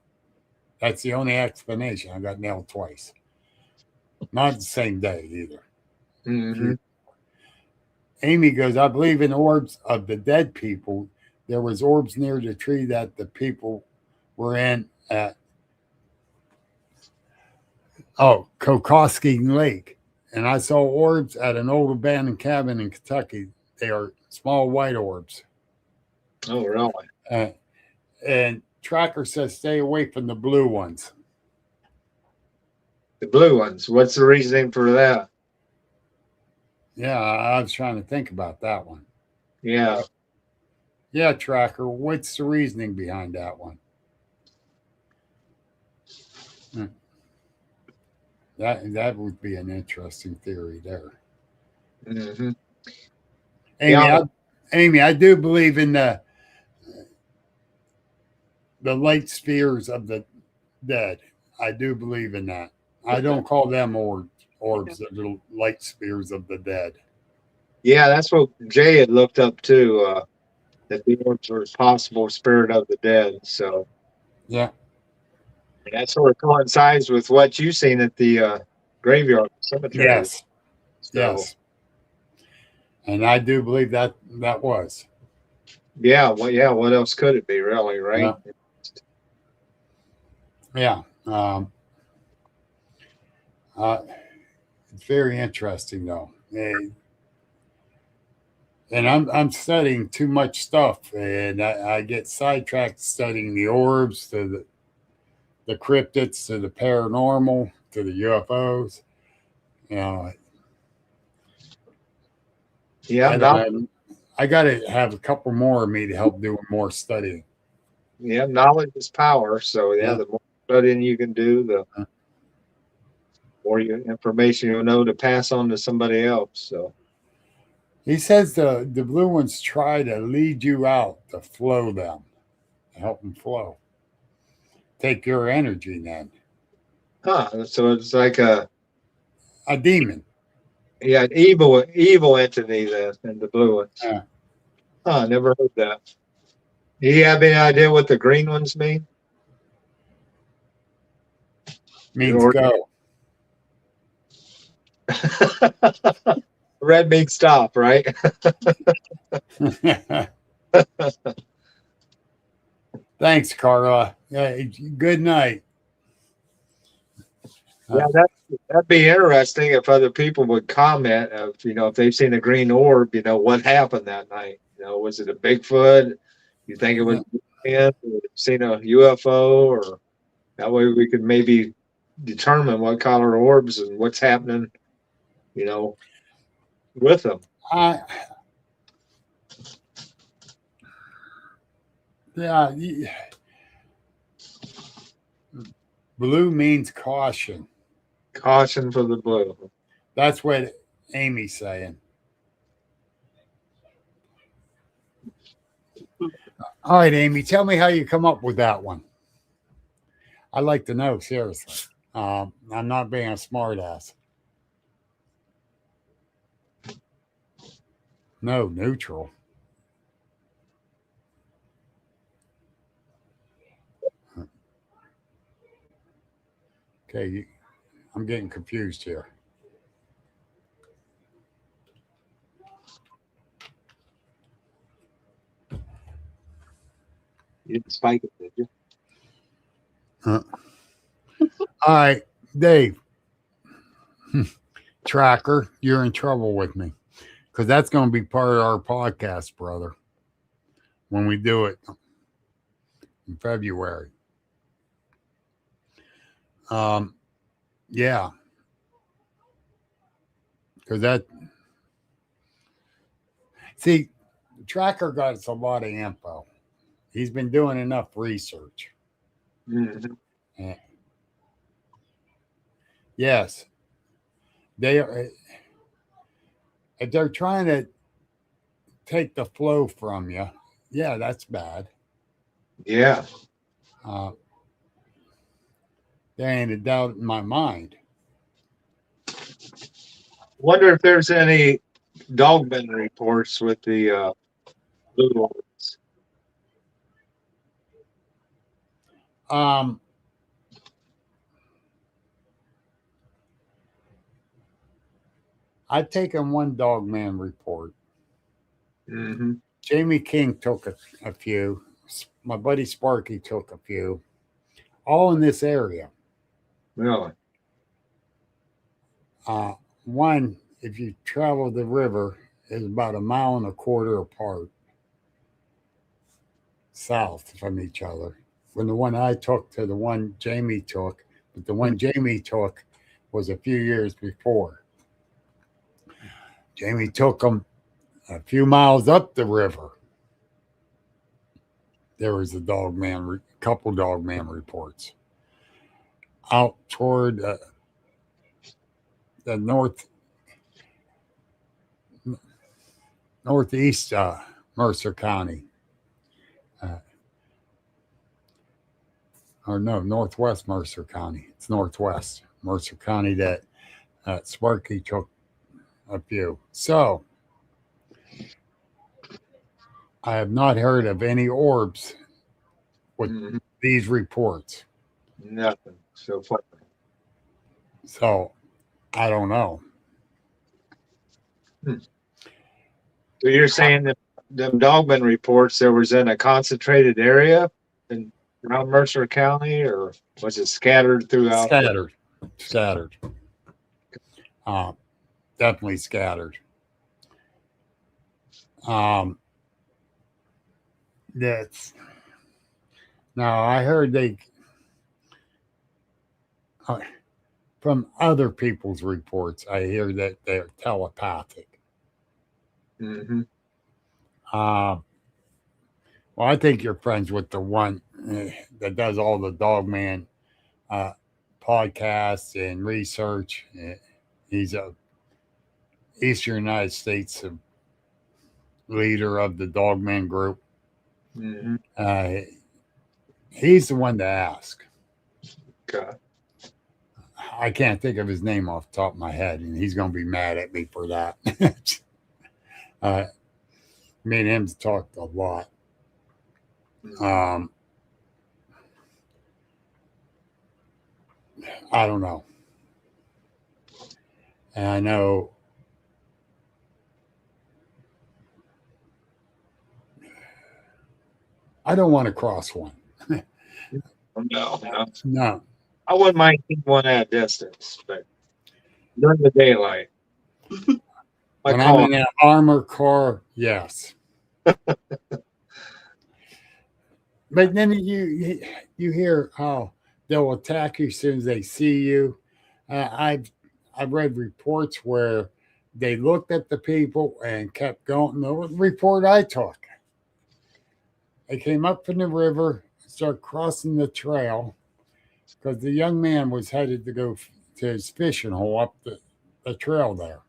Speaker 3: That's the only explanation. I got nailed twice. Not the same day either.
Speaker 4: Mm-hmm.
Speaker 3: Amy goes, "I believe in orbs of the dead people. There was orbs near the tree that the people were in at Kokoski Lake. And I saw orbs at an old abandoned cabin in Kentucky. They are small white orbs."
Speaker 4: Oh, really?
Speaker 3: And Tracker says, "Stay away from the blue ones."
Speaker 4: The blue ones. What's the reasoning for that?
Speaker 3: Yeah, I was trying to think about that one.
Speaker 4: Yeah.
Speaker 3: Yeah, Tracker. What's the reasoning behind that one? That would be an interesting theory there.
Speaker 4: Hmm.
Speaker 3: Amy,
Speaker 4: Yeah.
Speaker 3: I do believe in the light spheres of the dead. I do believe in that. I don't call them orbs. They're the light spheres of the dead.
Speaker 4: Yeah, that's what Jay had looked up too, that the orbs were possible spirit of the dead. So
Speaker 3: Yeah.
Speaker 4: that sort of coincides with what you've seen at the graveyard cemetery.
Speaker 3: Yes.
Speaker 4: So
Speaker 3: Yes. And I do believe that was.
Speaker 4: yeah, well, yeah, what else could it be, really, right?
Speaker 3: Yeah. Yeah. It's very interesting though. And I'm studying too much stuff, and I get sidetracked studying the orbs to the cryptids to the paranormal to the UFOs. You know,
Speaker 4: Yeah,
Speaker 3: I don't
Speaker 4: not,
Speaker 3: have. I got to have a couple more of me to help doing more studying.
Speaker 4: yeah, knowledge is power. So yeah,
Speaker 3: Yeah.
Speaker 4: the more studying you can do, the more information you'll know to pass on to somebody else. So
Speaker 3: He says the blue ones try to lead you out to flow them, help them flow. Take your energy then.
Speaker 4: so it's like
Speaker 3: A demon.
Speaker 4: an evil entity then in the blue ones.
Speaker 3: Yeah.
Speaker 4: Never heard that. Do you have any idea what the green ones mean?
Speaker 3: Means
Speaker 4: Or
Speaker 3: go.
Speaker 4: red means stop, right?
Speaker 3: Thanks, Carla. Yeah, good night.
Speaker 4: Yeah, that'd be interesting if other people would comment of, if they've seen a green orb, what happened that night. Was it a Bigfoot? You think it was a seen a UFO, or that way we could maybe determine what color orbs and what's happening, you know, with them.
Speaker 3: I yeah. Blue means caution.
Speaker 4: Caution for the blue.
Speaker 3: That's what Amy's saying. All right, Amy, tell me how you come up with that one. I'd like to know, seriously. I'm not being a smartass. No, neutral. Okay, I'm getting confused here.
Speaker 4: You didn't spike it, did you?
Speaker 3: All right, Dave. Tracker, you're in trouble with me because that's going to be part of our podcast, brother, when we do it in February. Yeah, because see, Tracker got us a lot of info. He's been doing enough research.
Speaker 4: Mm-hmm.
Speaker 3: Yeah. Yes, they are. If they're trying to take the flow from you, yeah, that's bad.
Speaker 4: Yeah.
Speaker 3: There ain't a doubt in my mind.
Speaker 4: Wonder if there's any dogman reports with the blue orbs.
Speaker 3: I've taken one dog man report.
Speaker 4: Mm-hmm.
Speaker 3: Jamie King took a few. My buddy Sparky took a few. All in this area.
Speaker 4: Really?
Speaker 3: One, if you travel the river, is about 1.25 miles apart, south from each other. From the one I took to the one Jamie took, but the one Jamie took was a few years before. Jamie took them A few miles up the river, there was a couple dog man reports. Out toward the northeast Mercer County, or no, northwest Mercer County. It's northwest Mercer County that Sparky took a few. So I have not heard of any orbs with these reports.
Speaker 4: Nothing so far.
Speaker 3: So I don't know.
Speaker 4: So you're saying that the dogman reports there was in a concentrated area in around Mercer County, or was it scattered throughout?
Speaker 3: Scattered. Definitely scattered. That's now I heard from other people's reports, I hear that they're telepathic.
Speaker 4: Mm-hmm.
Speaker 3: Well, I think you're friends with the one that does all the Dogman podcasts and research. He's a Eastern United States leader of the Dogman group.
Speaker 4: Mm-hmm.
Speaker 3: He's the one to ask.
Speaker 4: Okay.
Speaker 3: I can't think of his name off the top of my head, and he's going to be mad at me for that. Me and him's talked a lot. I don't know. And I know I don't want to cross one.
Speaker 4: No. I wouldn't mind keeping one at a distance, but during the daylight.
Speaker 3: When I'm in an armored car, yes. But then you hear how they'll attack you as soon as they see you. I've read reports where they looked at the people and kept going. The report I took, they came up from the river, started crossing the trail because the young man was headed to go to his fishing hole up the trail there.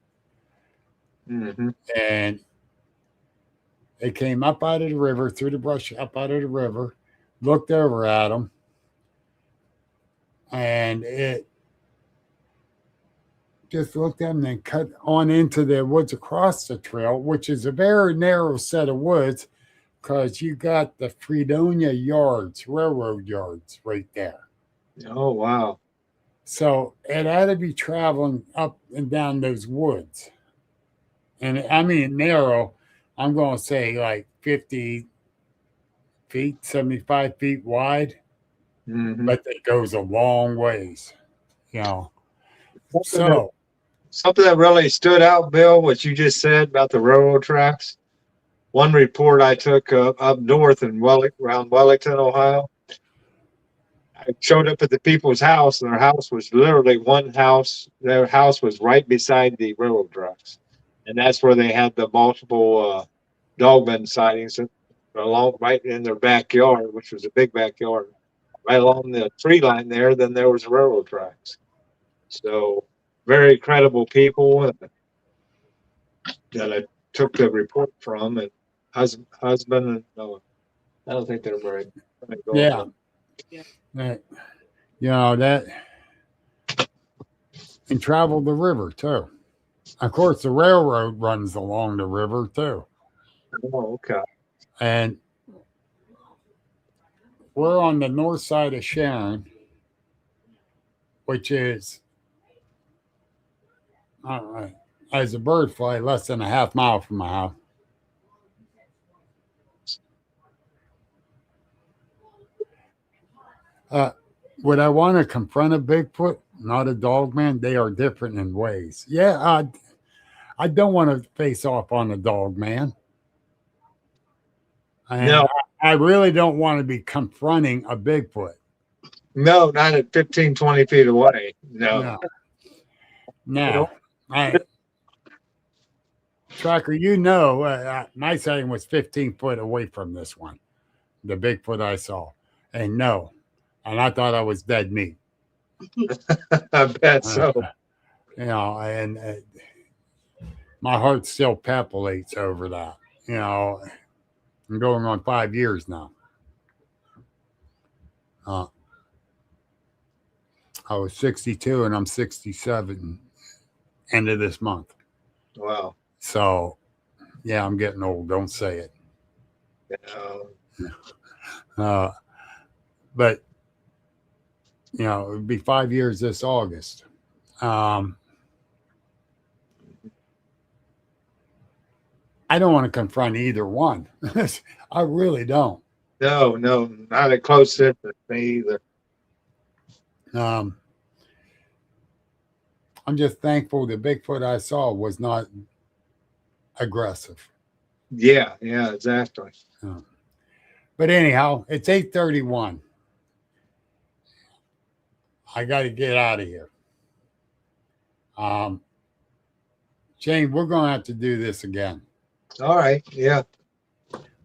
Speaker 4: Mm-hmm.
Speaker 3: And they came up out of the river, through the brush, up out of the river, looked over at him, and it just looked at him and then cut on into the woods across the trail, which is a very narrow set of woods because you got the Fredonia yards, railroad yards right there.
Speaker 4: Oh, wow.
Speaker 3: So it had to be traveling up and down those woods. And I mean, narrow, I'm going to say like 50 feet, 75 feet wide, but it goes a long ways, you know.
Speaker 4: Something that really stood out, Bill, what you just said about the railroad tracks. One report I took up north in around Wellington, Ohio. I showed up at the people's house, and their house was literally one house. Their house was right beside the railroad tracks, and that's where they had the multiple dogman sightings right in their backyard, which was a big backyard, right along the tree line there. Then there was railroad tracks. So very credible people that I took the report from, and husband and no, I don't think they're married.
Speaker 3: Yeah. You know, that and travel the river too. Of course, the railroad runs along the river too.
Speaker 4: Oh, okay.
Speaker 3: And we're on the north side of Sharon, which is, as a bird fly, less than a half mile from my house. Would I want to confront a Bigfoot? Not a dog man. They are different in ways. Yeah, I don't want to face off on a dog man. And
Speaker 4: no,
Speaker 3: I really don't want to be confronting a Bigfoot.
Speaker 4: No, not at 15, 20 feet away. No.
Speaker 3: Tracker, my sighting was 15 foot away from this one, the Bigfoot I saw. And no, and I thought I was dead meat.
Speaker 4: I bet so.
Speaker 3: And my heart still palpitates over that. I'm going on 5 years now. I was 62 and I'm 67 end of this month.
Speaker 4: Wow.
Speaker 3: So, yeah, I'm getting old. Don't say it. But, it would be 5 years this August. I don't want to confront either one. I really don't.
Speaker 4: No, not a close interest me either.
Speaker 3: I'm just thankful the Bigfoot I saw was not aggressive.
Speaker 4: Yeah, exactly.
Speaker 3: But anyhow, it's 8:31. I got to get out of here. Shane, we're going to have to do this again.
Speaker 4: All right. Yeah,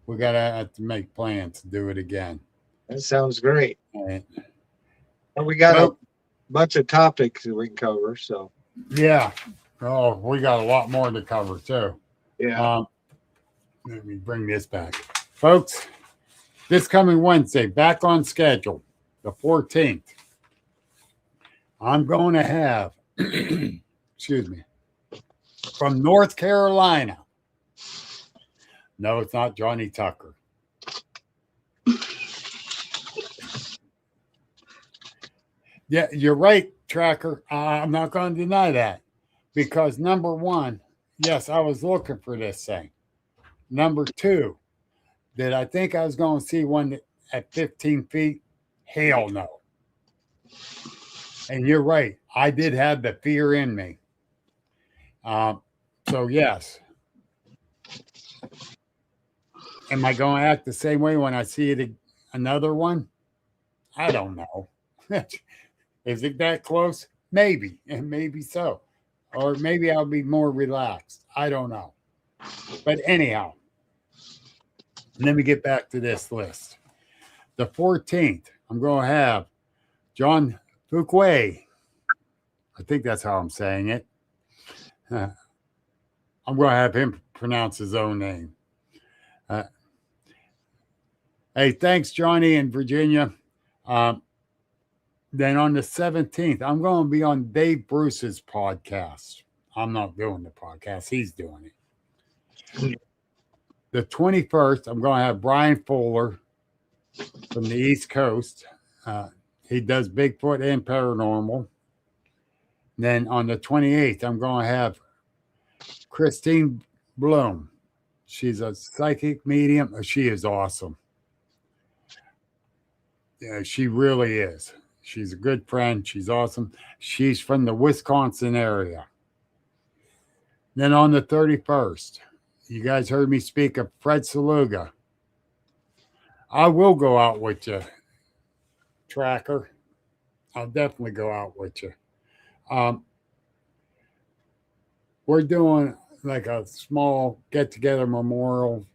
Speaker 3: We got to have to make plans to do it again.
Speaker 4: that sounds great.
Speaker 3: And,
Speaker 4: Well, we got a bunch of topics that we can cover. So
Speaker 3: yeah. Oh, we got a lot more to cover too.
Speaker 4: yeah.
Speaker 3: Let me bring this back. Folks, this coming Wednesday, back on schedule, the 14th. I'm going to have, excuse me, from North Carolina. No, it's not Johnny Tucker. Yeah, you're right, Tracker. I'm not going to deny that. Because number one, yes, I was looking for this thing. Number two, did I think I was going to see one at 15 feet? Hell no. And you're right. I did have the fear in me. So, yes. Am I going to act the same way when I see it another one? I don't know. Is it that close? Maybe, and maybe so. Or maybe I'll be more relaxed. I don't know. But anyhow, let me get back to this list. The 14th, I'm going to have John Fuquay. I think that's how I'm saying it. I'm going to have him pronounce his own name. Hey, thanks, Johnny in Virginia. Then on the 17th, I'm going to be on Dave Bruce's podcast. I'm not doing the podcast. He's doing it. The 21st, I'm going to have Brian Fuller from the East Coast. He does Bigfoot and paranormal. Then on the 28th, I'm going to have Christine Bloom. She's a psychic medium. She is awesome. Yeah, she really is. She's a good friend. She's awesome. She's from the Wisconsin area. Then on the 31st, you guys heard me speak of Fred Saluga. I will go out with you, Tracker. I'll definitely go out with you. We're doing like a small get-together memorial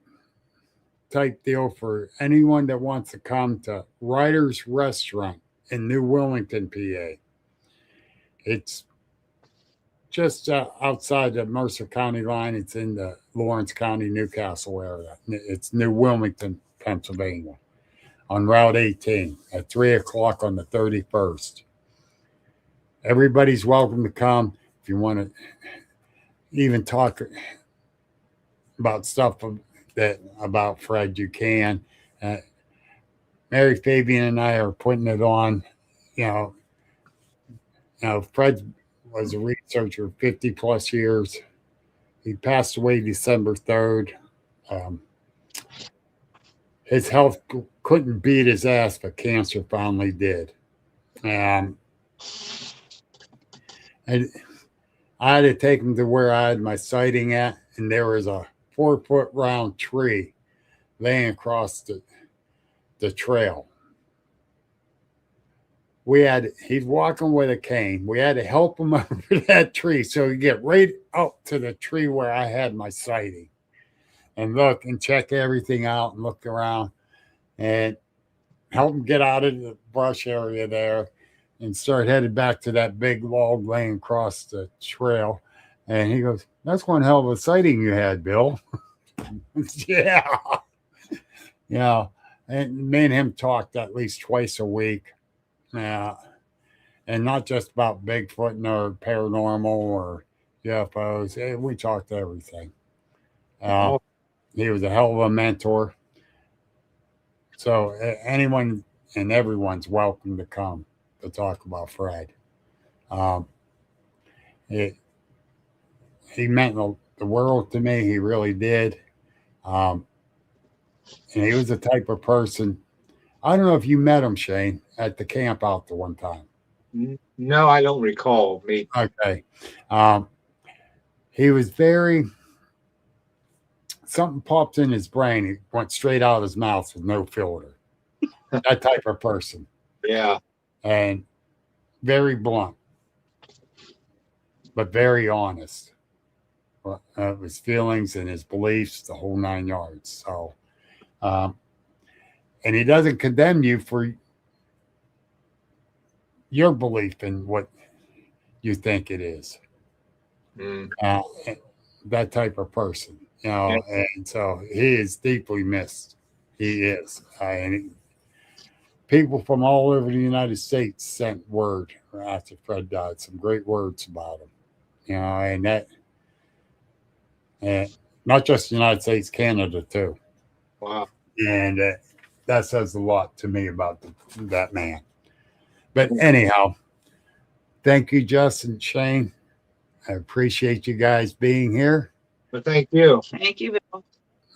Speaker 3: type deal for anyone that wants to come to Ryder's Restaurant in New Wilmington, PA. It's just outside the Mercer County line. It's in the Lawrence County, Newcastle area. It's New Wilmington, Pennsylvania, on Route 18 at 3 o'clock on the 31st. Everybody's welcome to come. If you want to even talk about stuff about Fred, you can. Mary Fabian and I are putting it on. Fred was a researcher 50 plus years. He passed away December 3rd. His health couldn't beat his ass, but cancer finally did. And I had to take him to where I had my sighting at, and there was a 4-foot round tree laying across the trail. he's walking with a cane. We had to help him over that tree so he get right up to the tree where I had my sighting and look and check everything out and look around and help him get out of the brush area there and start headed back to that big log laying across the trail. And he goes, "That's one hell of a sighting you had, Bill." Yeah. Yeah. And me and him talked at least twice a week. Yeah. And not just about Bigfoot or paranormal or UFOs. We talked everything. He was a hell of a mentor. So anyone and everyone's welcome to come to talk about Fred. He meant the world to me. He really did. And he was the type of person. I don't know if you met him, Shane, at the camp out the one time.
Speaker 4: No, I don't recall me.
Speaker 3: Okay. He was something popped in his brain. He went straight out of his mouth with no filter. That type of person.
Speaker 4: Yeah.
Speaker 3: And very blunt, but very honest. His feelings and his beliefs, the whole 9 yards. So, and he doesn't condemn you for your belief in what you think it is. That type of person, and so he is deeply missed. He is. And people from all over the United States sent word after Fred died, some great words about him, and not just the United States, Canada too.
Speaker 4: Wow.
Speaker 3: And that says a lot to me about that man. But anyhow, thank you, Justin, Shane. I appreciate you guys being here.
Speaker 4: But thank you.
Speaker 5: Thank you, Bill.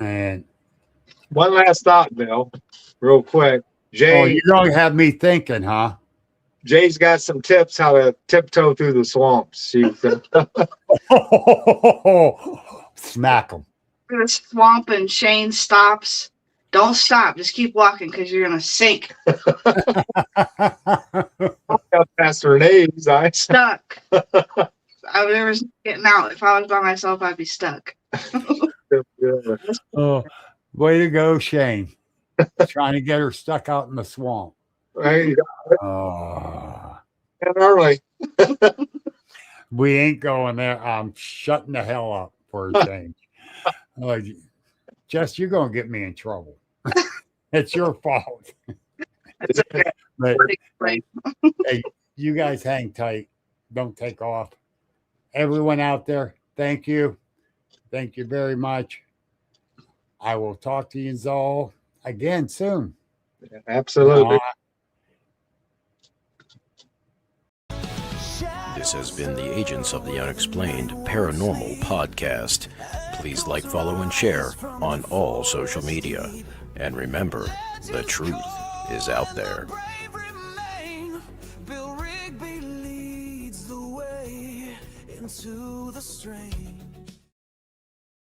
Speaker 3: And
Speaker 4: one last thought, Bill, real quick. Jay,
Speaker 3: you don't have me thinking, huh?
Speaker 4: Jay's got some tips how to tiptoe through the swamps.
Speaker 3: Smack them.
Speaker 5: The swamp and Shane stops. Don't stop. Just keep walking because you're going to sink.
Speaker 4: Past Renee's eyes.
Speaker 5: Stuck. I would never getting out. If I was by myself, I'd be stuck.
Speaker 3: Oh, way to go, Shane. Trying to get her stuck out in the swamp.
Speaker 4: Right.
Speaker 3: Early. We ain't going there. I'm shutting the hell up for a change. Jess, you're going to get me in trouble. It's your fault. But, hey, you guys hang tight. Don't take off. Everyone out there, thank you. Thank you very much. I will talk to you all again soon.
Speaker 4: Absolutely.
Speaker 1: This has been the Agents of the Unexplained Paranormal Podcast. Please like, follow, and share on all social media. And remember, the truth is out there.
Speaker 2: Bill Rigby leads the way into the strange.